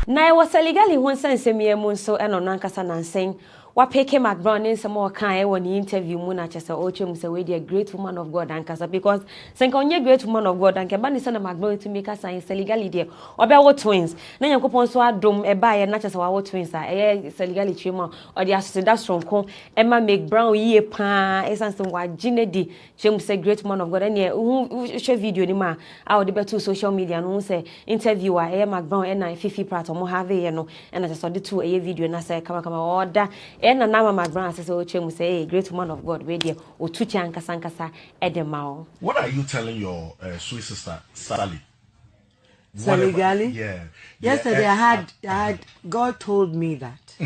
Na was legally one sense me so and on Nankasa Nansing. What peke Mark Brown in some more kind when he interview Muna Chester Ochum say we a great woman of God and Casa because Sankonya great woman of God and Cabani son of Mark Brown to make us science legally dear or by what twins. Then you coupon so dome a buy and not just our twins are legally trimmer or the assistant from home Emma make Brown ye pa essence what Gina D. Chum say great woman of God and yeah who share video ni ma our debate social media and who say interviewer Mark Brown and I Fifi Pratt or Mohave you know and I saw the two a video and I say come order. And na Mark Brown says ochemu say great woman of God we there otuchi ankasa edemao. What are you telling your sweet sister Sally? Seligali? Yeah. Yesterday I had God told me that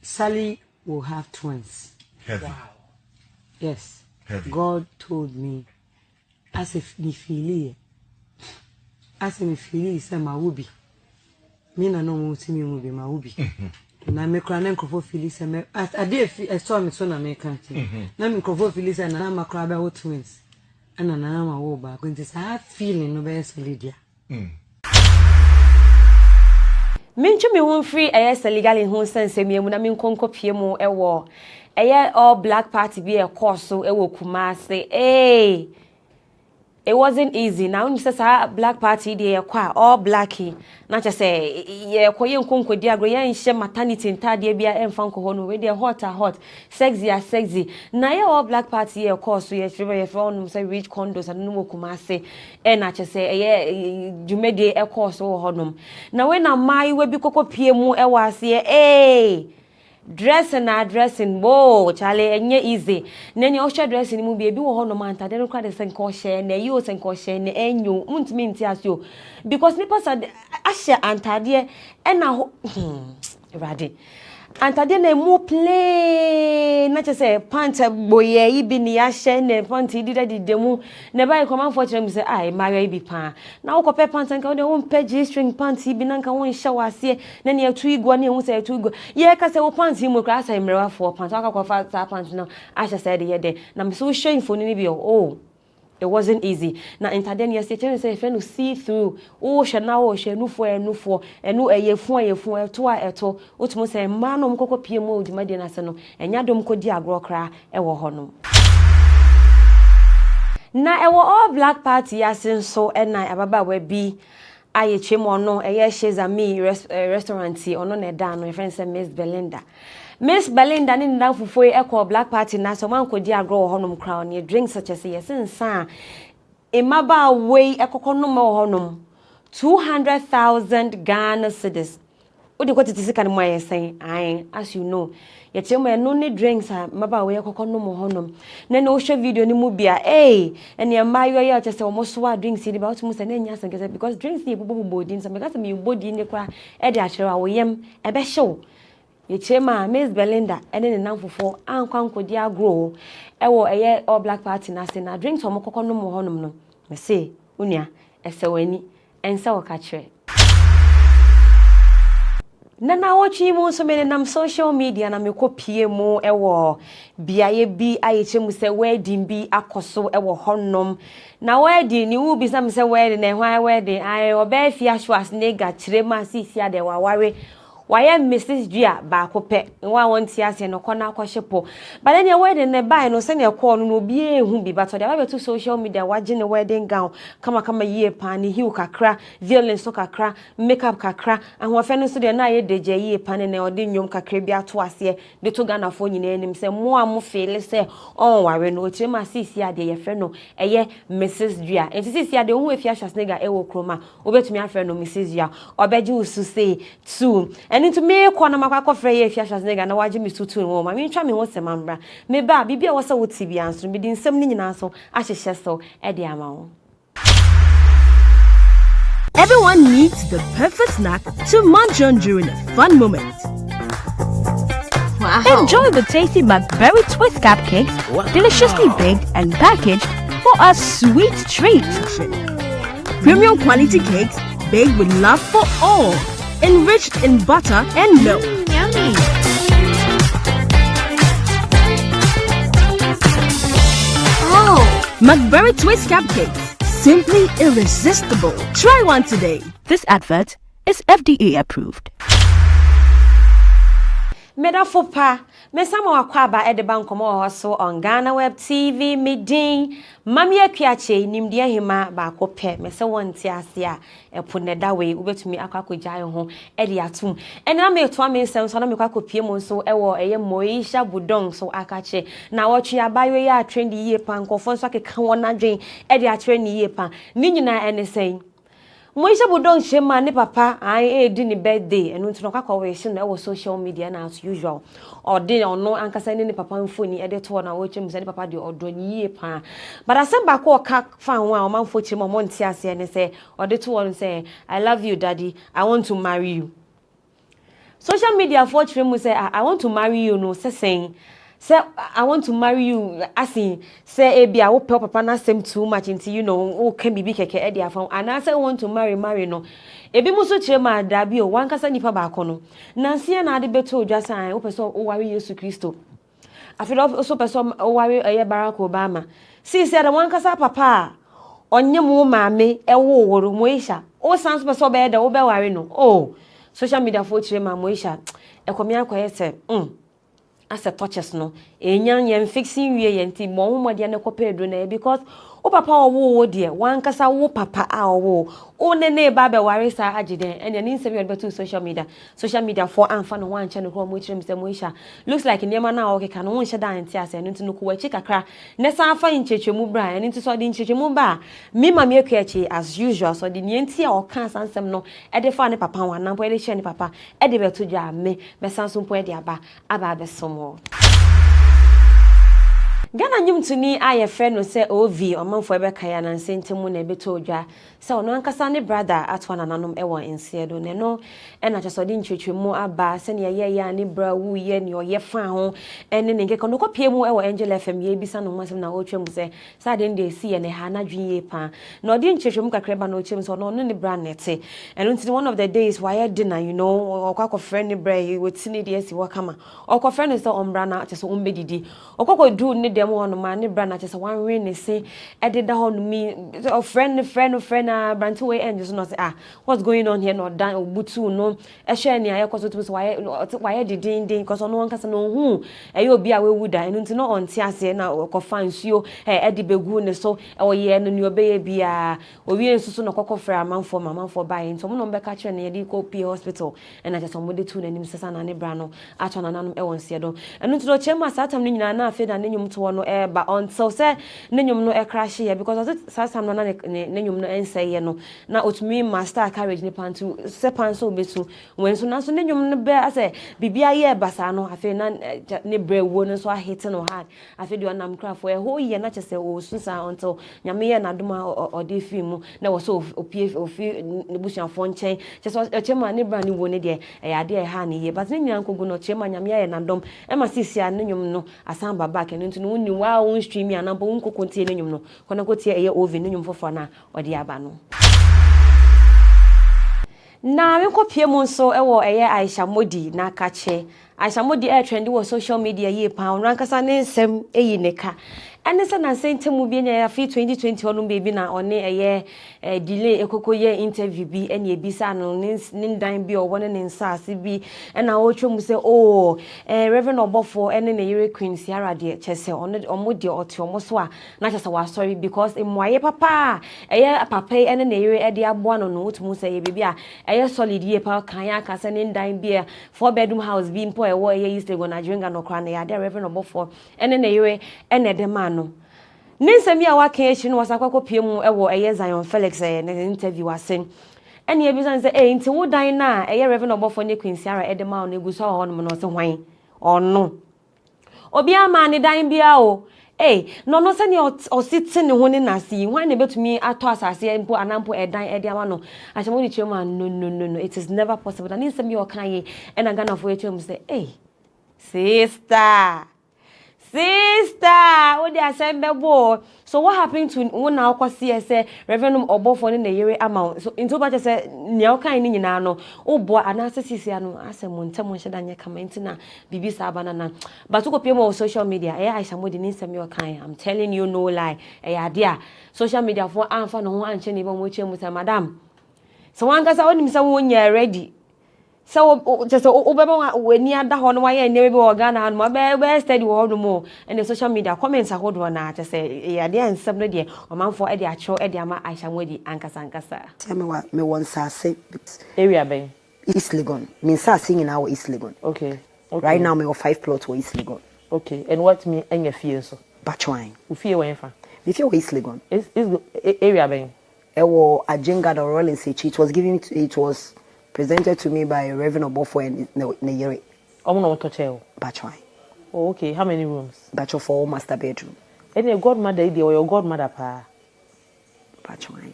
Sally will have twins. Heavy. Wow. Yes. Heavy. God told me as if me feel say ma wubi me na no mo timi mu bi ma wubi na me kra na nkofo feel say me ade I saw me so na me kan na me nkofo feel say na ma kra ba wo twins ana na ma wo ba ko nti sa feeling no be solidia Minchu me won free legal in hon sense me mu na me nkonko pie mu ewo all black party be e course so ewo Kumasi it wasn't easy. Now when you say black party they all blacky. Not just say yeah koye nkonko di agro ya nhye maternity ntade bia emfa nko no we dey hot sexy na ya all black party ye course so ye from say rich condos and no kumase e na che say ye jumede e course wo honom na we na mai we bi kokopie mu e wase dressing bo chale enye easy nani o share dressing mu bi wo honom anta de kwa de senko share na yi o senko share na enyo untimi nti asio because nipa said ashe antade e na ready antade na mu play na che say pant boye ibi ni ashe na pant di mu na buy command for chem say ai mario ibi pa na wo kope pant nka wo pe G string pant ibi na nka wo nhya wase na ne atu igwa na hu say atu igwa ye ka say wo pant mu kra say mrewa for pant aka ko fa ta pant na ashe say de ye de na me so show info ni bi oh it wasn't easy. Now, in Tadenia, say, friend, see through. Oh, Shanao, Shanufo, and no, a phone, toa eto, Utmo say, Manum coco PMO, Madina Sano, and Yadom Kodia Grokra, ever honum. Now, our all black party, as in so, and I, Ababa, will be. I chim or no, a yes, she's a me restaurant, or no, a down, my friend said, Miss Belinda. Miss Belinda in down for echo black party na so man could dia grow honum crown ye drink such as yes in sa e maba way ekoko no mo honum 200,000 Ghana cedis. What do you got to see can my saying I as you know ye tell me no need drinks maba way ekoko no mo honum na no show video ni mu bia and ye mayo ye just almost wa drinks in about mu say na nya san because drinks ni bobo din so because me body ni kwa e de achira wo yem e be show Yechema Miss Belinda and then namfofo ankwanko dia grow ewo eye all black party na say na drink some kokko no mo honum no me say unia esewani ensa wakachre na watchi mu so me nam social media na me kopie mu ewo biaye bi ayechemu say wedding bi akoso ewo honnom na wedding ni wo bi sam say wedding na hwan wedding ai oba fia shwas nega kire ma sisi ade waware why Mrs. Gia back up one want to no corner shepo. But then your wedding ne buy no send your call no be who be but there to social media watching the wedding gown come a year pan hill kakra violence kakra makeup kakra and what friends to the na ye deje ye pan and ordain yom kakra bi ato ase de to Ghana for nyina nim say mo am feel say on ware no chema sisi ade ye friend no eye Mrs. Gia and sisi ade who if ya shasnega e wo kroma obetumi afre no Mrs. Gia obeji usu say two and into me corner makwa frey if ya shasnega na waje mi tutu no ma me ntwa me ho semambra me ba bibia wo se wo tibi anso me di nsem ni nyina so ahyehye so e de ama wo. Everyone needs the perfect snack to munch on during a fun moment. Wow. Enjoy the tasty McBerry Twist cupcakes, deliciously baked and packaged for a sweet treat. Premium quality cakes baked with love for all, enriched in butter and milk. Yummy. Oh, McBerry Twist cupcakes. Simply irresistible. Try one today. This advert is FDA approved. Medafopa, mesama wakwaba ede bankomo hoso on GhanaWeb TV midin. Mami akwache nimdia hima ba kope mese wonti ase a epone dawe ubetumi akwakojaye ho ede atum. Ena me to amensem so na me kwakopie mo so ewo eye Moisha Budong so akache na wotwe abayo ya trend yie pan kofo so akeka wona dwen ede a trend yie pan. Ni nyina ene sen Moisha Budong shema ne papa ai di ni birthday enu ntino kakwa we shi na social media na as usual or dey ono ankasa ne papa mfoni e de to na wo chem se ne papa de odonyi ye pa but asemba ko ka fa ho a o man fochi mo nti ase ne se o de to won say I love you daddy, I want to marry you. Social media for chim say I want to marry you no saying say I want to marry you asking say ebia wo papa na sem too much into you know o can be keke e dia fam and I say want to marry no ebi muso kire ma da bi o wan kasa nipa ba kono nansia na ade beto odwasan wo person o ware Yesu Kristo afilo so person o ware eye Barack Obama see say da wan kasa papa onye mu maame e wo woro Moisha o sans person be da wo be ware no oh social media for kire ma Moisha e komi akoye se as a touches no enyan yen fixing we yen ti mo humode na kopedro na because O papa owo de wan kasa wo papa a owo o ne ba be ware sa agide and any nsem you beto social media for anfa no wan channel ho mo chire mse mo isha looks like niema na o keka no won hye da ante ase no nti no ko wachi kakra ne sa afa nchechemu bra and nti so de nchechemu ba me ma me akuachi as usual so de nienti a o kan sansem no e de fa ne papa wan nampo e de hye ne papa e de beto dwa me sanso mpo e de aba be somo Ghana nyumtuni aye friend no se ovi omanfo ebe kaya na nsentemu na ebeto odwa se ono ankasa ne brother atwa nananom ewo ensiedo ne no ena chesodi nchwetwemu aba se ne ye ya ne bra wu ye ne oye fa ho ene ne nkeka no kopiemu ewo Angel FM ye bisa no masem na otwem se sade nde esi ye ne ha na dwen ye pa na odi nchwetwemu kakreba na otwem so no ne bra nete eno nti one of the days why dinner you know okwa friend ne bra ye wotini de esi wakama okwa friend so ombra na cheso ombedidi okwa du ne dem wono ma ne bra na chese wan we ne se ededa ho no mi friend brantu we end so no say what's going on here no dan obutu no e hwe ne ayekoso to so why didin cause no nkasa no hu e obi a we wuda enu nti no onti ase na kofa nsuo edi begu ne so oye no ne obeye bia owi ensusu no kokofra amanfo bae nti mo no mbeka kire ne yedi ko P hospital na chese mo de tu nanim sesa na ne bra no ato nananum e wonse do enu nti no chema satam no nyina na afi da ne nyum to no ba until say nenyum no e crash here because sasam no na nenyum no ensay no na otumi master carriage ni pantu se panso betu when so na so nenyum no be ase bibia ye basa no afi na ne brewo no so a hit no hard afi do na mkrafo e ho ye na chese o susa until nyame ye na doma ode film na wo so opie ofi ne busuafo nchen chese chema ne bra ni wo ne de e ade e ha ne ye but ne nyankogu no chema nyame ye na dom e ma sisia nenyum no asan baba ke no nti no ni wa on stream ya na bo nkoko tie nenyum no kona ko tie eye oven nenyum fofo na ode aba no na me ko pie mu nso ewo eye Aisha Modi na kache Aisha Modi e trend wo social media ye pa rankasa ne nsem eyi neka ene se na sentemu bi nya ya fi 2020 onu baby na one eye delay ekoko ye interview bi ene ebisa no nin dan bi o wona ne nsase bi ena o twom se Reverend Obofo ene ne yere Queen Sierra de chese omo de otomo so a na chese wa sorry because emwaye papa eye papa ene ne yere ede aboa no no otumu se ye baby a eye solid ye pa kan ya ka se nin dan bi 4-bedroom house bi mpo ewo eye East Legon Nigeria no kra na ya de Reverend Obofo ene ne yere ene de man no ninsemi a waka echi no wasakwa piemu ewo eye Zion Felix ne interview asen ene ebisa nse nti wo dan na eye Reverend Obofo ne Queen Sierra edema no eguso ho no no se hwan ono obi ama ne dan bia o no se ne ositi ne ho ne nasi hwan ne betumi ato asase mpo anampo edan ediama no ahyemo ni chema no it is never possible na ninsemi o kan ye ena Ghana fo echemu se sister what they are saying bebo so what happened to when now kwasi say Reverend Obofo ne yere amount so into ba say nea okan ni nyina no obo anase sisia no asem ntemo hyeda nya kama ntina bibi sa banana but ko pie mo social media Aisha Modi ni nsem yo kan I'm telling you no lie dia social media for anfa no ho anche ne ba mo chemu say madam so wan kasa onim say won nya ready so just obeba weni ada ho no waye ne be o Ghana no be steady wo no mo and the social media comments ahodo na just say ya de ansem no de o manfo e de acho e de ama Aisha Modi ankasa tell me one sase area ben East Legon me sase nyina wo East Legon okay right now me 5 plots wo East Legon okay and what me enya fie so Bachwan u fie wen fa me fie wo East Legon is area ben e wo Ajenga the Rollins it was presented to me by Reverend Obofo and Neyere. Omo to tell. Bachwan. Oh, okay. How many rooms? Bachwan 4 master bedroom. And your godmother or your godmother pa? Bachwan.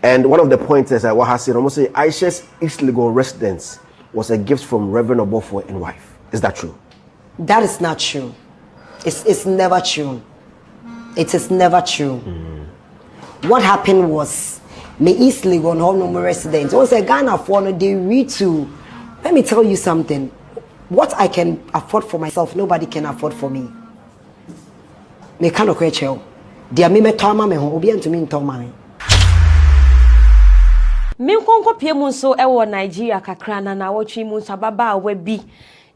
And one of the points is that what has said almost say Aisha's East Legon residence was a gift from Reverend Obofo and wife. Is that true? That is not true. It's never true. It is never true. What happened was me East Legon home residents. Once a Ghana for they read to. Let me tell you something. What I can afford for myself, nobody can afford for me. Me cannot question. Dia me toma me ho obi antumi ntoma me. Me konko pie mu so e wo Nigeria kakra na wotwe mu so ababa awa bi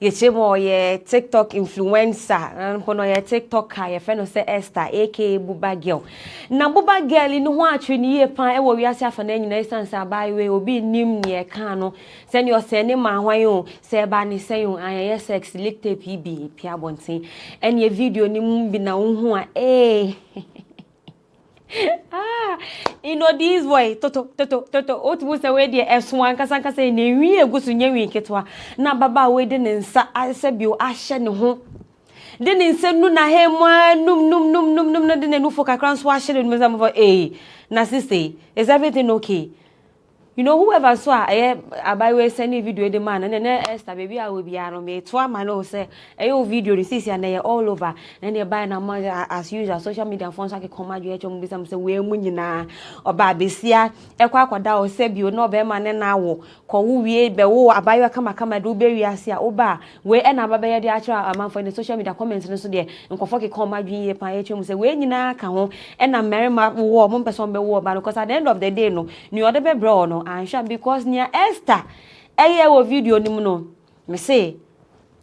Yechemo ye TikTok influencer, kono ye TikToker ye friend say Esther aka Buba Girl. Na Buba Girl inu ho atwe ni ye pan e wo wiase afa na nyina isanse abaye obi nim ne ka no se ne o se ne ma hwan yo se ba ne se yo ayeye sex lictape pb pia bonten ene video ni mu bi na wo ho a you know this boy toto otubu se we de eswan kasa ne wi egusu nya wi ketwa na baba we de ne nsa asebio ahye ne ho de ne nsa nu na hemwa num na de ne nu fo kakran so ahye ne meza mo na sister is everything okay? You know, whoever saw abaye send video the man and then Esther baby I will be around me to man no say video this is and all over and they buy na as usual social media phones like come adu echom bi sam say we mu nyina oba besia ekwa akoda o say bio no be man na wo ko wo wie be wo abaye kama do be wiase a oba we na abaye de actual amanfo in the social media comments no so de nkofo ke come adu ye pan echom say we nyina ka ho e na merima wo mo person be wo ba because at the end of the day no ni ode be bro no ansha because near Esther wo video ni mu no me say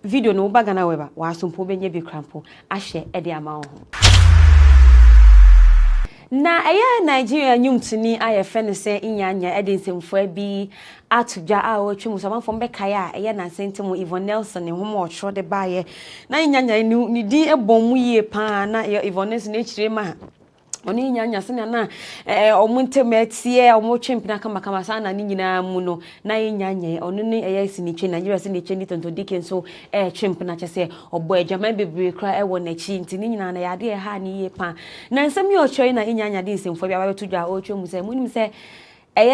video no ba GhanaWeb wa asompo benye bi krampo ahye e de ama ho na Nigeria nyumtuni ayefe ne se inyanya e de nsemfo bi atudwa a otwemu so manfo mbekaya na sentemu Yvonne Nelson ne homo otro de baye na inyanya ni din ebom mu ye pa na Yvonne Nelson ne chire ma oni nyanya sene na omuntemetie omotwempina kama sana ni nyina mu no na nyanya onu ni siniche Nigeria siniche ni tonto diken so twempina chese obo adwama bebre kra ewo na chi nti ni nyina na yade ha ni ye pa na nsem ye ochoi na nyanya di nsemfo bia ba betudwa otwemu se munim se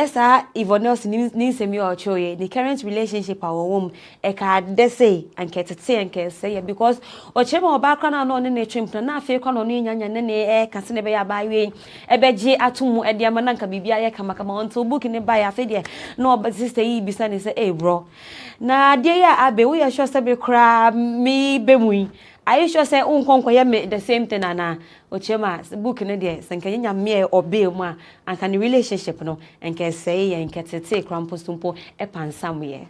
sa Yvonne ni nsemi ochoi the current relationship awom ka dese anketete ankese because ochema obakra na no ne twempna na afi kwa no nyanya ne kase ne be ya bawe ebeje atumu e dia mananka bibia ye kama onto book ne ba ya afi de no sister yi bisa ne say bro na de ya abe we ya sure say be kra me bemui I sure say unkonko me the same thing na ochema book ne de senka nya me obe mu a anka ne relationship no enka say enka tete kramposumpo epansam ye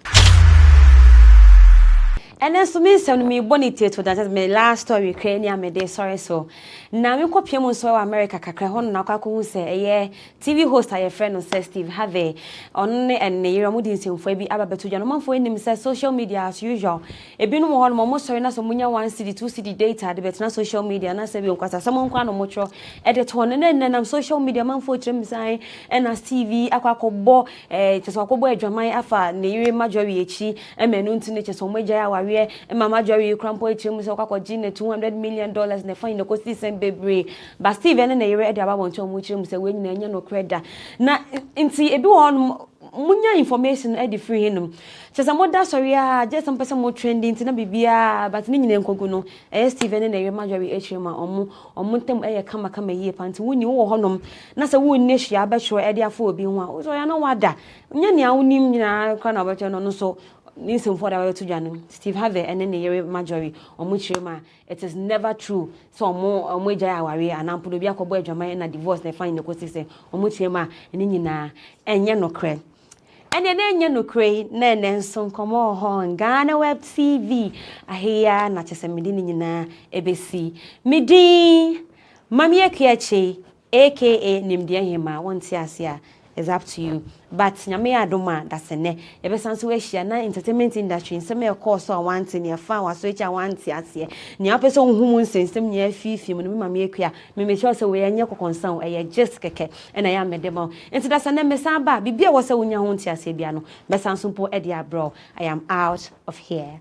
and then so me say me bonite to that my last story Ukraine me dey sorry so na me kopie mu so America kakra ho na akwa hu say TV host aye friend no say Steve Harvey on ne yero mu din semfo bi ababeto dwa no manfo enim say social media as usual ebinu mo ho no mo sorry na so munya 1 city 2 city data de bet na social media na say bi nkwasa samo nkwa no mo tro e de to ne na social media manfo kirem sai na TV akwa kobo cheso akobo adwaman afa ne yere majori echi emenu ntine cheso mo gya awa Mama Jerry Crampo Chim so kwakogine $200 million ne fine no kosi sembebre but Steve na yere de aba wonto mu chim se we nyina nya no kreda na nti ebi won munya information e di free hinum chesa moda sorry just some person mo trending nti na bibia but ni nyina nkogu no Steve na yere Majori Echima omu tem kama yie panti wuni wo honom na se wunne hia ba hwe e de afọ obi ho a so ya na wada nya ne awunim nyina kwa na obacho no so Nisim for the to Janu, Steve Harvey, and then the Majori, or Muchima. It is never true. So more or Moja Awari, and Ampulubia Coboy Jamaica and divorce, they find the Cosi, or Muchima, and Nina, and Yano Cray. And then Yano Cray, Nen, son come on, GhanaWeb TV. I hear not just a Medina, ABC. Midi, Mamia Kiachi, aka Nimdia Hima, one Tiasia. It's up to you. But nyame adoma that's ne ebe sanso we hia na entertainment industry nsem e course on one thing e fa wa so echa one thing ase ni apeso humu nsem ni afifi mu no me mama ekua me me sure say we anye kokonsan e just keke e na ya medemo enti that's na me san ba bibia wo se wonya ho nti ase bia no be sanso po e dia bro I am out of here.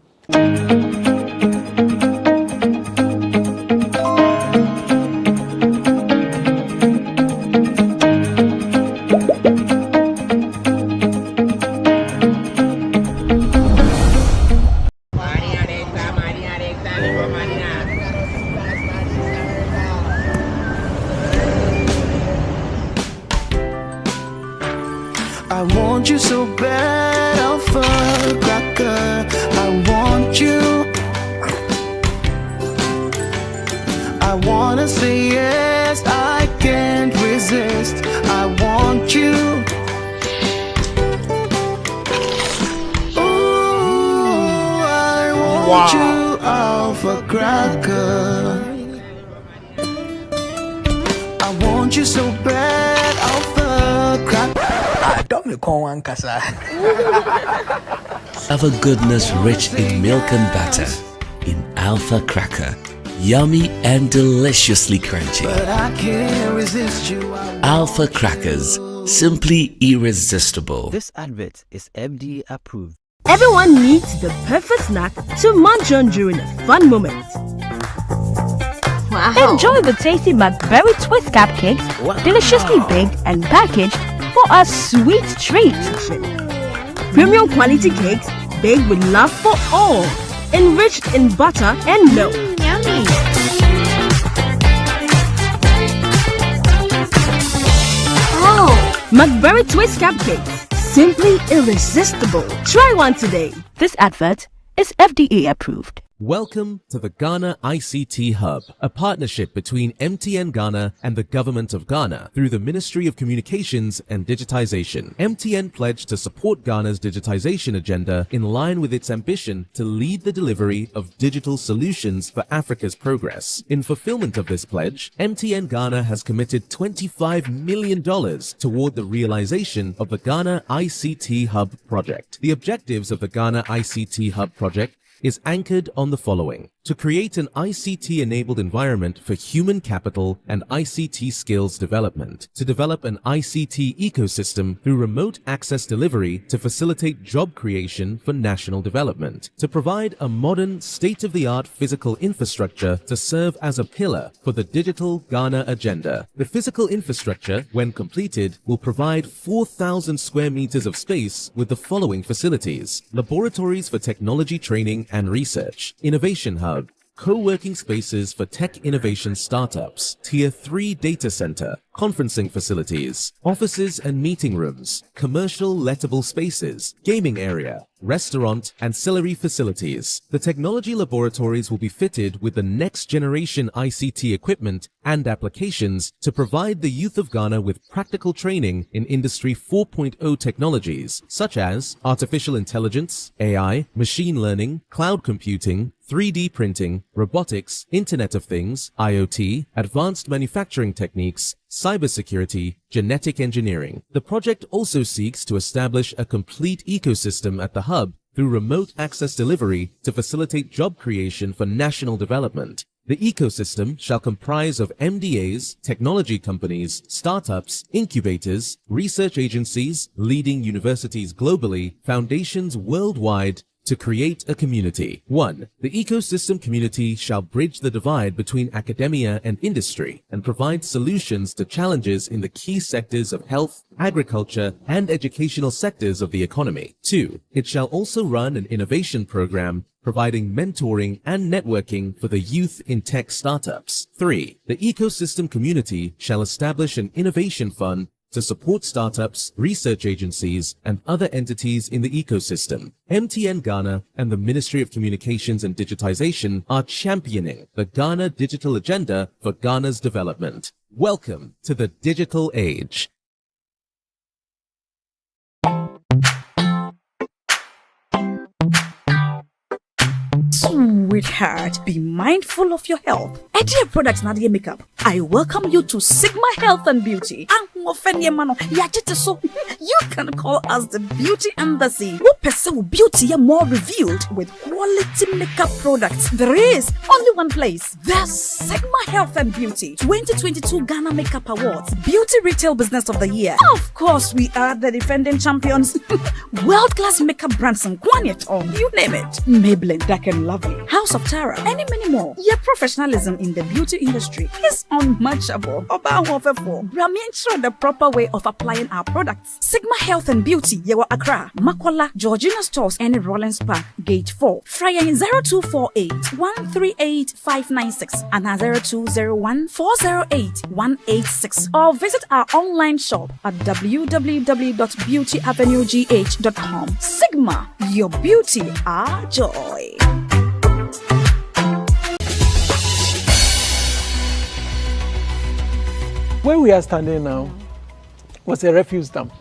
I want you so bad, I'll firecracker. I want you. I wanna say yes, I can't resist. I want you. Ooh, I want want you alpha cracker. I want you so bad, alpha cracker. Don't me call one kasa. Alpha goodness rich in milk and butter. In Alpha Cracker. Yummy and deliciously crunchy. But I can't resist you. Alpha Crackers. Simply irresistible. This advert is FDA approved. Everyone needs the perfect snack to munch on during a fun moment. Wow. Enjoy the tasty McBerry Twist cupcakes, deliciously baked and packaged for a sweet treat. Premium quality cakes baked with love for all, enriched in butter and milk. Yummy. Oh, McBerry Twist cupcakes, simply irresistible. Try one today. This advert is FDA approved. Welcome to the Ghana ICT Hub, a partnership between MTN Ghana and the Government of Ghana through the Ministry of Communications and Digitization. MTN pledged to support Ghana's digitization agenda in line with its ambition to lead the delivery of digital solutions for Africa's progress. In fulfillment of this pledge, MTN Ghana has committed $25 million toward the realization of the Ghana ICT Hub project. The objectives of the Ghana ICT Hub project is anchored on the following: to create an ICT-enabled environment for human capital and ICT skills development, to develop an ICT ecosystem through remote access delivery to facilitate job creation for national development, to provide a modern, state-of-the-art physical infrastructure to serve as a pillar for the digital Ghana agenda. The physical infrastructure, when completed, will provide 4,000 square meters of space with the following facilities: laboratories for technology training and research, innovation hub, co-working spaces for tech innovation startups, Tier 3 data center, conferencing facilities, offices and meeting rooms, commercial lettable spaces, gaming area, restaurant, ancillary facilities. The technology laboratories will be fitted with the next generation ICT equipment and applications to provide the youth of Ghana with practical training in Industry 4.0 technologies such as artificial intelligence, AI, machine learning, cloud computing, 3D printing, robotics, Internet of Things, IoT, advanced manufacturing techniques, cybersecurity, genetic engineering. The project also seeks to establish a complete ecosystem at the hub through remote access delivery to facilitate job creation for national development. The ecosystem shall comprise of MDAs, technology companies, startups, incubators, research agencies, leading universities globally, foundations worldwide, to create a community. 1. The ecosystem community shall bridge the divide between academia and industry and provide solutions to challenges in the key sectors of health, agriculture, and educational sectors of the economy. 2. It shall also run an innovation program providing mentoring and networking for the youth in tech startups. 3. The ecosystem community shall establish an innovation fund to support startups, research agencies, and other entities in the ecosystem. MTN Ghana and the Ministry of Communications and Digitization are championing the Ghana digital agenda for Ghana's development. Welcome to the digital age. Sweetheart, be mindful of your health. Idea products na dey makeup. I welcome you to Sigma Health and Beauty. You can call us the Beauty Embassy. Who pursue beauty more revealed with quality makeup products. There is only one place. The Sigma Health and Beauty 2022 Ghana Makeup Awards Beauty Retail Business of the Year. Of course, we are the defending champions. World-class makeup brands and Kwanyetong, you name it. Maybelline, Dark and Lovely, House of Tara, and many more. Your professionalism in the beauty industry is unmatchable. Ensure the proper way of applying our products. Sigma Health and Beauty, Yewa Accra, Makola, Georgina Stores, and Rollins Park, Gate 4. Fryer 0248 138 596 and 0201 408 186. Or visit our online shop at www.beautyavenuegh.com. Sigma, your beauty, our joy. Where we are standing now was a refuse dump.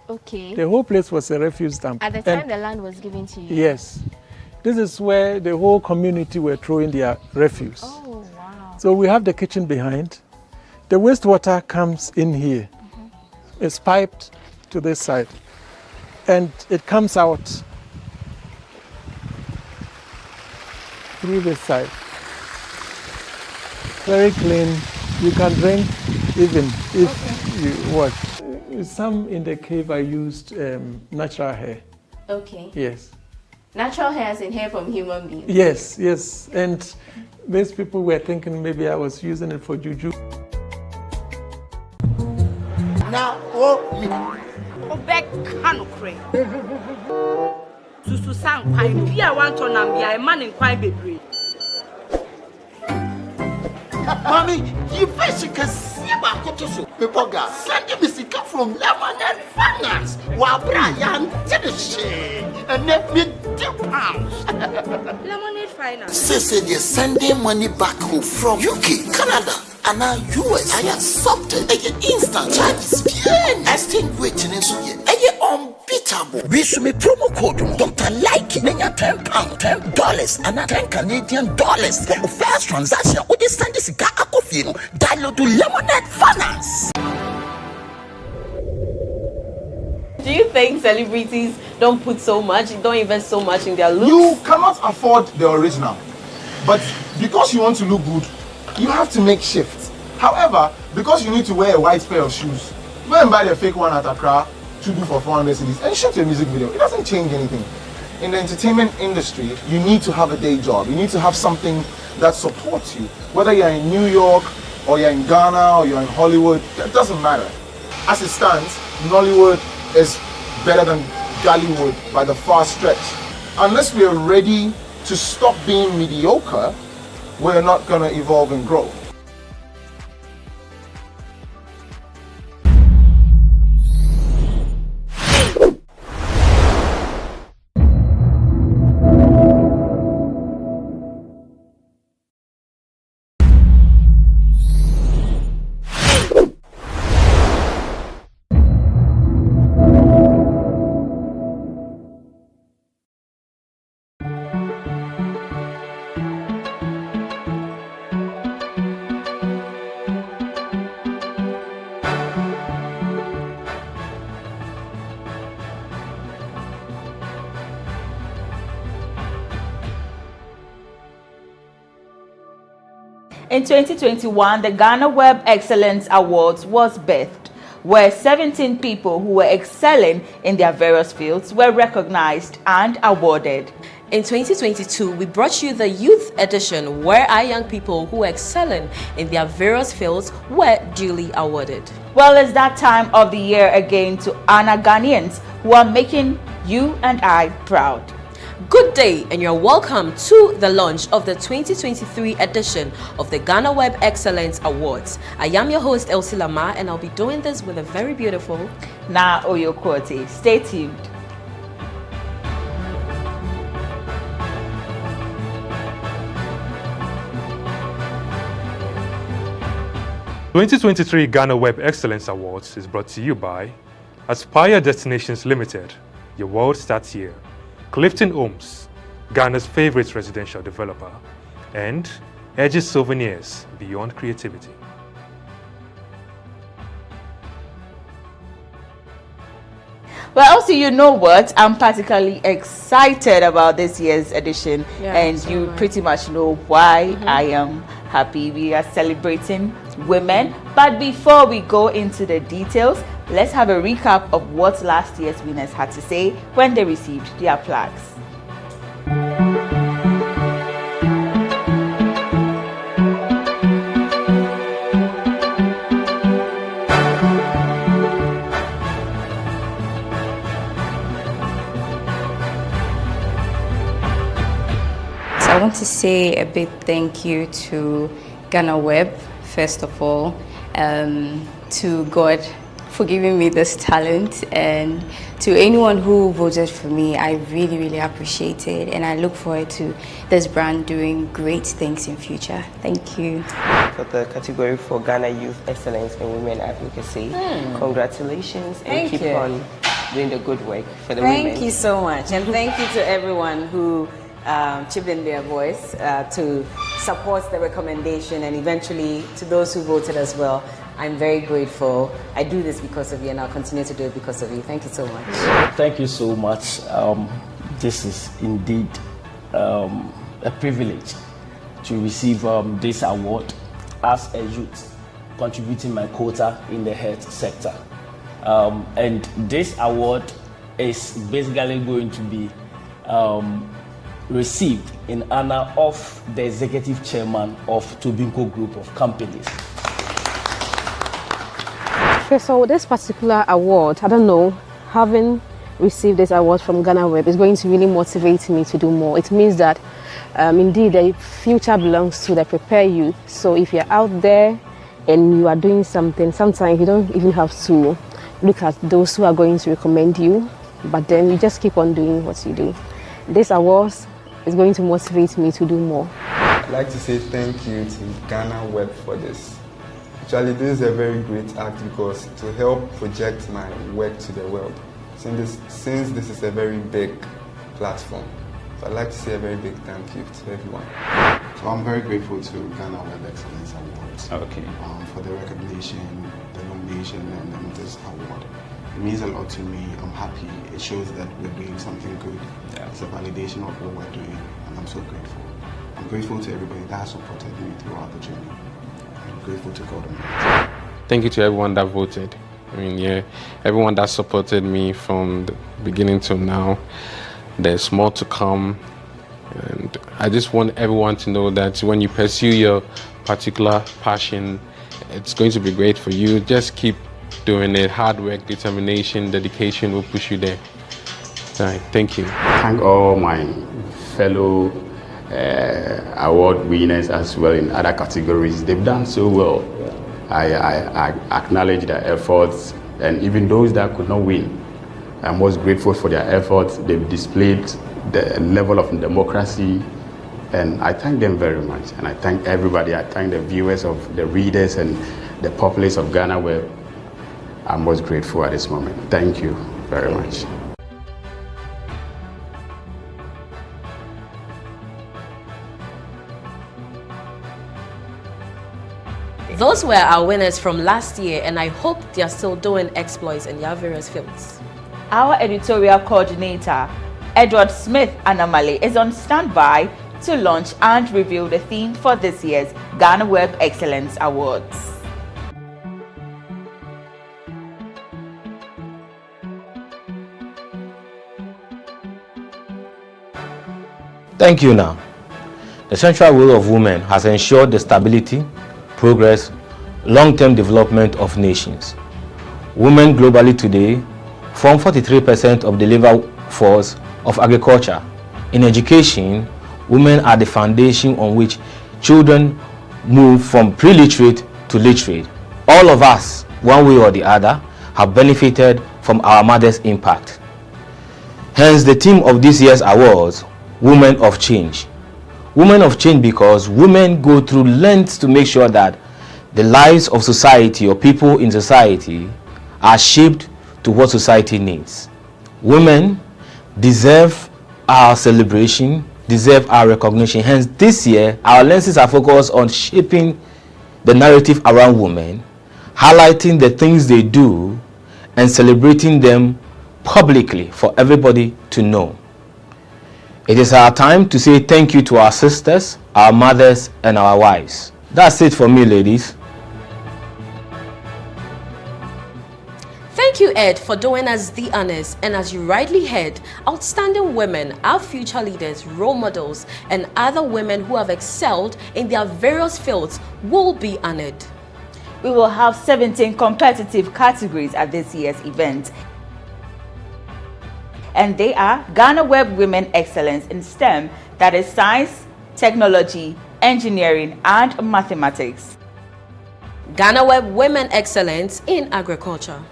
Okay. The whole place was a refuse dump. At the time the land was given to you? Yes. This is where the whole community were throwing their refuse. Oh, wow. So we have the kitchen behind. The wastewater comes in here. It's piped to this side. And it comes out through this side. Very clean. You can drink even if you what. Some in the cave I used natural hair. Okay. Yes. Natural hair as in hair from human beings? Yes, yes. And these people were thinking maybe I was using it for juju. Now, oh, Obek Kanukre. Susu sang pine, Pia Wanton, be a man in quite baby. Mommy, you first can see about Kotoso. People got sending me sick from Lemonade Finance. While Brian did the shade and let me £2. Lemonade Finance. Since they're sending money back home from UK, Canada, and now US, I accepted instant charges. Extinguishing in Suya, unbeatable. We should make promo code Dr. Like £10, $10, and $10 Canadian for the first transaction. Would you send this guy a coffee? Download to Lemonade Finance. Do you think celebrities don't invest so much in their looks? You cannot afford the original. But because you want to look good, you have to make shifts. However, because you need to wear a white pair of shoes, go and buy the fake one at Accra to do for 400 cedis and shoot a music video. It doesn't change anything. In the entertainment industry, you need to have a day job. You need to have something that supports you. Whether you're in New York, or you're in Ghana, or you're in Hollywood, that doesn't matter. As it stands, Nollywood is better than Gollywood by the far stretch. Unless we are ready to stop being mediocre, we're not going to evolve and grow. In 2021, the GhanaWeb Excellence Awards was birthed, where 17 people who were excelling in their various fields were recognized and awarded. In 2022, we brought you the Youth Edition, where our young people who are excelling in their various fields were duly awarded. Well, it's that time of the year again to honor Ghanaians who are making you and I proud. Good day, and you're welcome to the launch of the 2023 edition of the GhanaWeb Excellence Awards. I am your host, Elsie Lamar, and I'll be doing this with a very beautiful Na Oyokote. Stay tuned. The 2023 GhanaWeb Excellence Awards is brought to you by Aspire Destinations Limited. Your world starts here. Clifton Homes, Ghana's favorite residential developer, and Edges Souvenirs, Beyond Creativity. Well, also, you know what? I'm particularly excited about this year's edition, and you pretty much know why I am happy. We are celebrating women, but before we go into the details, let's have a recap of what last year's winners had to say when they received their plaques. I want to say a big thank you to GhanaWeb, first of all, to God for giving me this talent, and to anyone who voted for me. I really, really appreciate it, and I look forward to this brand doing great things in future. Thank you. For the category for Ghana Youth Excellence in Women Advocacy, congratulations, and keep on doing the good work for the women. Thank you so much, and thank you to everyone who chipped in their voice to support the recommendation, and eventually to those who voted as well. I'm very grateful. I do this because of you, and I'll continue to do it because of you. Thank you so much. Thank you so much. This is indeed a privilege to receive this award as a youth, contributing my quota in the health sector. And this award is basically going to be received in honor of the executive chairman of Tobinco Group of Companies. Okay, so this particular award, I don't know, having received this award from GhanaWeb is going to really motivate me to do more. It means that indeed the future belongs to the prepared youth. So if you're out there and you are doing something, sometimes you don't even have to look at those who are going to recommend you, but then you just keep on doing what you do. This award is going to motivate me to do more. I'd like to say thank you to GhanaWeb for this. Actually, this is a very great act because to help project my work to the world, since this is a very big platform. So I'd like to say a very big thank you to everyone. So I'm very grateful to GhanaWeb Excellence Awards for the recognition, the nomination, and this award. It means a lot to me. I'm happy. It shows that we're doing something good. It's a validation of what we're doing, and I'm so grateful. I'm grateful to everybody that has supported me throughout the journey. I'm grateful to God. Thank you to everyone that voted. I mean, yeah, everyone that supported me from the beginning till now. There's more to come, and I just want everyone to know that when you pursue your particular passion, it's going to be great for you. Just keep doing it. Hard work, determination, dedication will push you there. All right, thank you. Thank all my fellow award winners as well in other categories. They've done so well. I acknowledge their efforts, and even those that could not win, I'm most grateful for their efforts. They've displayed the level of democracy, and I thank them very much. And I thank everybody. I thank the viewers, of the readers, and the populace of GhanaWeb. I'm most grateful at this moment. Thank you very much. Those were our winners from last year, and I hope they are still doing exploits in their various fields. Our editorial coordinator, Edward Smith Anamale, is on standby to launch and reveal the theme for this year's GhanaWeb Excellence Awards. Thank you now. The central role of women has ensured the stability, progress, long-term development of nations. Women globally today form 43% of the labor force of agriculture. In education, women are the foundation on which children move from pre-literate to literate. All of us, one way or the other, have benefited from our mother's impact. Hence the theme of this year's awards, Women of Change. Women of Change because women go through lengths to make sure that the lives of society or people in society are shaped to what society needs. Women deserve our celebration, deserve our recognition. Hence this year our lenses are focused on shaping the narrative around women, highlighting the things they do and celebrating them publicly for everybody to know. It is our time to say thank you to our sisters, our mothers, and our wives. That's it for me, ladies. Thank you, Ed, for doing us the honors, and as you rightly heard, outstanding women, our future leaders, role models, and other women who have excelled in their various fields will be honored. We will have 17 competitive categories at this year's event, and they are GhanaWeb Women Excellence in STEM, that is science, technology, engineering, and mathematics. GhanaWeb Women Excellence in agriculture.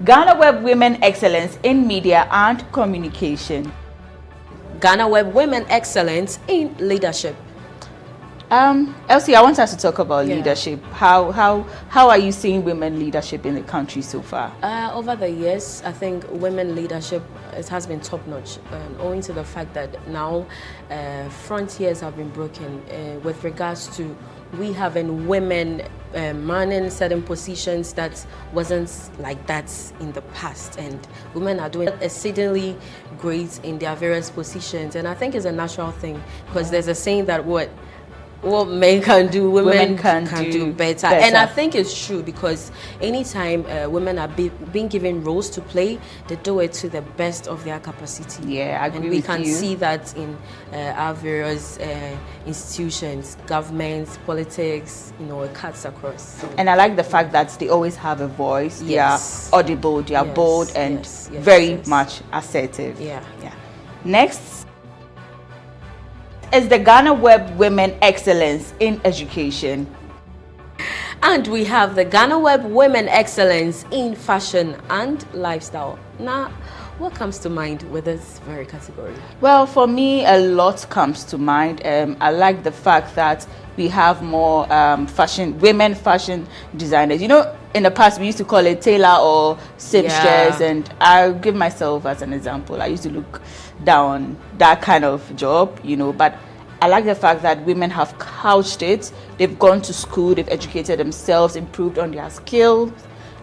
GhanaWeb Women Excellence in media and communication. GhanaWeb Women Excellence in leadership. Elsie, I want us to talk about leadership. How are you seeing women leadership in the country so far? Over the years, I think women leadership has been top notch, owing to the fact that now frontiers have been broken with regards to we having women manning certain positions that wasn't like that in the past, and women are doing exceedingly great in their various positions, and I think it's a natural thing because there's a saying that what men can do, women can do better. And I think it's true because anytime women are being given roles to play, they do it to the best of their capacity. Yeah, I agree and we with can you. see that in our various institutions, governments, politics, you know, it cuts across. So. And I like the fact that they always have a voice. Yes. They are audible, they are bold, and very much assertive. Yeah. Next is the GhanaWeb Women Excellence in Education. And we have the GhanaWeb Women Excellence in Fashion and Lifestyle. Now, what comes to mind with this very category? Well, for me, a lot comes to mind. I like the fact that we have more women fashion designers. You know, in the past, we used to call it tailor or seamstress, and I'll give myself as an example. I used to look down that kind of job, you know, but I like the fact that women have couched it. They've gone to school, they've educated themselves, improved on their skills,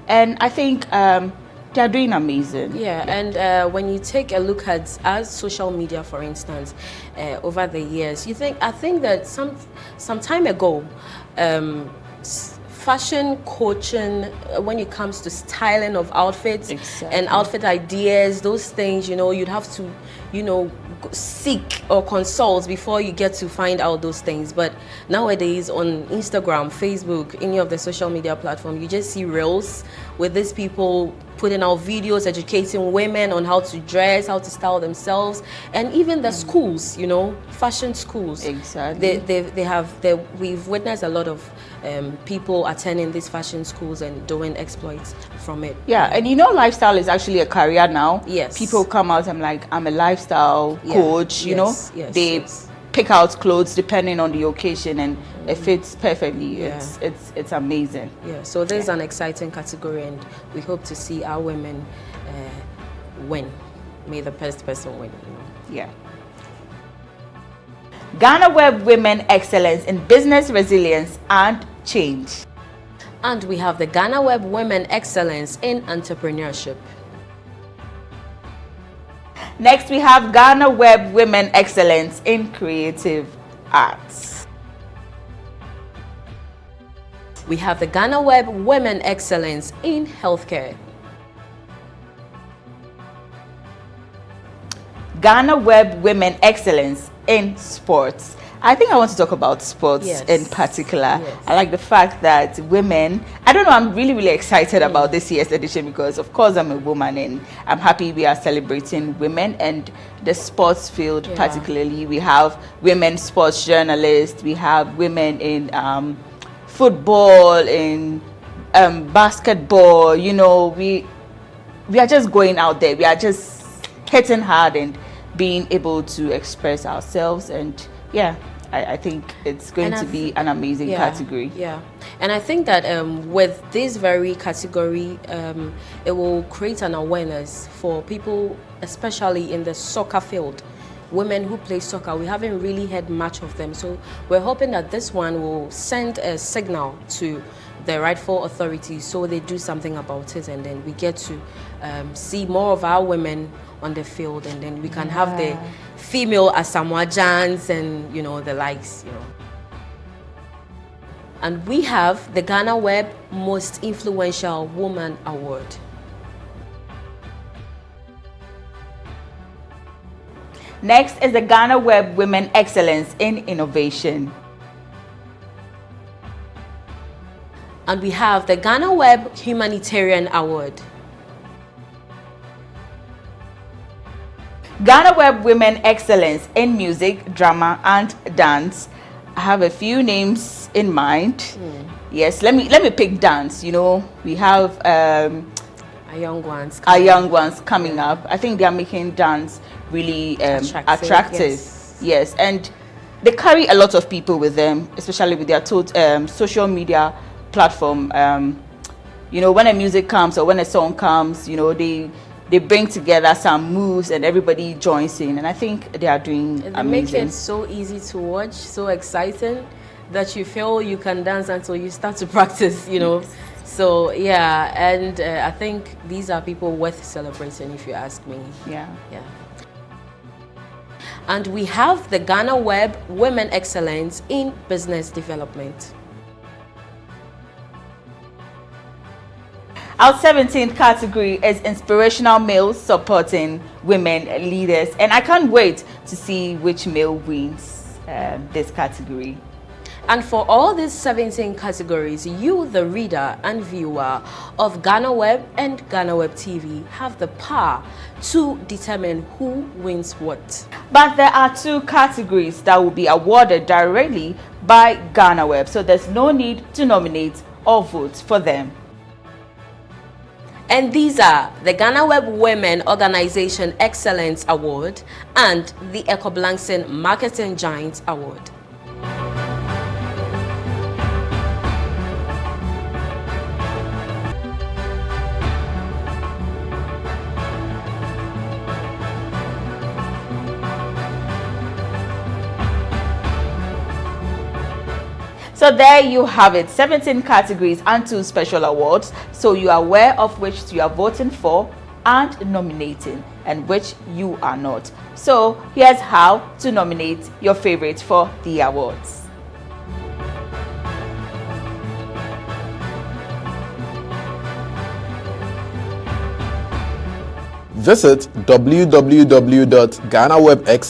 and I think they're doing amazing. And when you take a look at our social media, for instance, over the years, I think that some time ago, fashion coaching, when it comes to styling of outfits and outfit ideas, those things, you know, you'd have to, you know, seek or consult before you get to find out those things. But nowadays on Instagram, Facebook, any of the social media platform, you just see reels with these people putting out videos educating women on how to dress, how to style themselves, and even the schools, you know, fashion schools. Exactly. We've witnessed a lot of people attending these fashion schools and doing exploits from it. Yeah, and you know, lifestyle is actually a career now. Yes. People come out and like, I'm a lifestyle coach, you know. They pick out clothes depending on the occasion, and it fits perfectly. It's amazing. Yeah, so there's an exciting category, and we hope to see our women win. May the best person win, you know. Yeah. GhanaWeb Women Excellence in Business Resilience and Change. And we have the GhanaWeb Women Excellence in Entrepreneurship. Next, we have GhanaWeb Women Excellence in Creative Arts. We have the GhanaWeb Women Excellence in Healthcare. GhanaWeb Women Excellence in Sports. I think I want to talk about sports in particular. I like the fact that women, I don't know, I'm really excited about this year's edition because of course I'm a woman and I'm happy we are celebrating women and the sports field particularly. We have women sports journalists, we have women in football, in basketball, you know, we are just going out there, we are just hitting hard and being able to express ourselves, and I think it's going to be an amazing category. Yeah, and I think that with this very category, it will create an awareness for people, especially in the soccer field. Women who play soccer, we haven't really heard much of them. So we're hoping that this one will send a signal to the rightful authorities so they do something about it, and then we get to see more of our women on the field, and then we can have the female Asamoah Gyan's and, you know, the likes, you know. And we have the GhanaWeb Most Influential Woman Award. Next is the GhanaWeb Women Excellence in Innovation. And we have the GhanaWeb Humanitarian Award. GhanaWeb Women Excellence in Music, Drama and Dance. I have a few names in mind. Yes, let me pick dance. You know, we have our young ones coming up. I think they are making dance really attractive. Yes, and they carry a lot of people with them, especially with their social media platform. You know, when a music comes or when a song comes, you know, they bring together some moves and everybody joins in, and I think they are doing amazing. They make it so easy to watch, so exciting that you feel you can dance until you start to practice, you know. So yeah, and I think these are people worth celebrating, if you ask me. Yeah. And we have the GhanaWeb Women Excellence in Business Development. Our 17th category is inspirational males supporting women leaders, and I can't wait to see which male wins this category. And for all these 17 categories, you, the reader and viewer of GhanaWeb and GhanaWeb TV, have the power to determine who wins what. But there are 2 categories that will be awarded directly by GhanaWeb, so there's no need to nominate or vote for them. And these are the GhanaWeb Women Organization Excellence Award and the EcoBlancin Marketing Giants Award. So there you have it, 17 categories and 2 special awards, so you are aware of which you are voting for and nominating and which you are not. So here's how to nominate your favorite for the awards. Visit www.GhanaWebX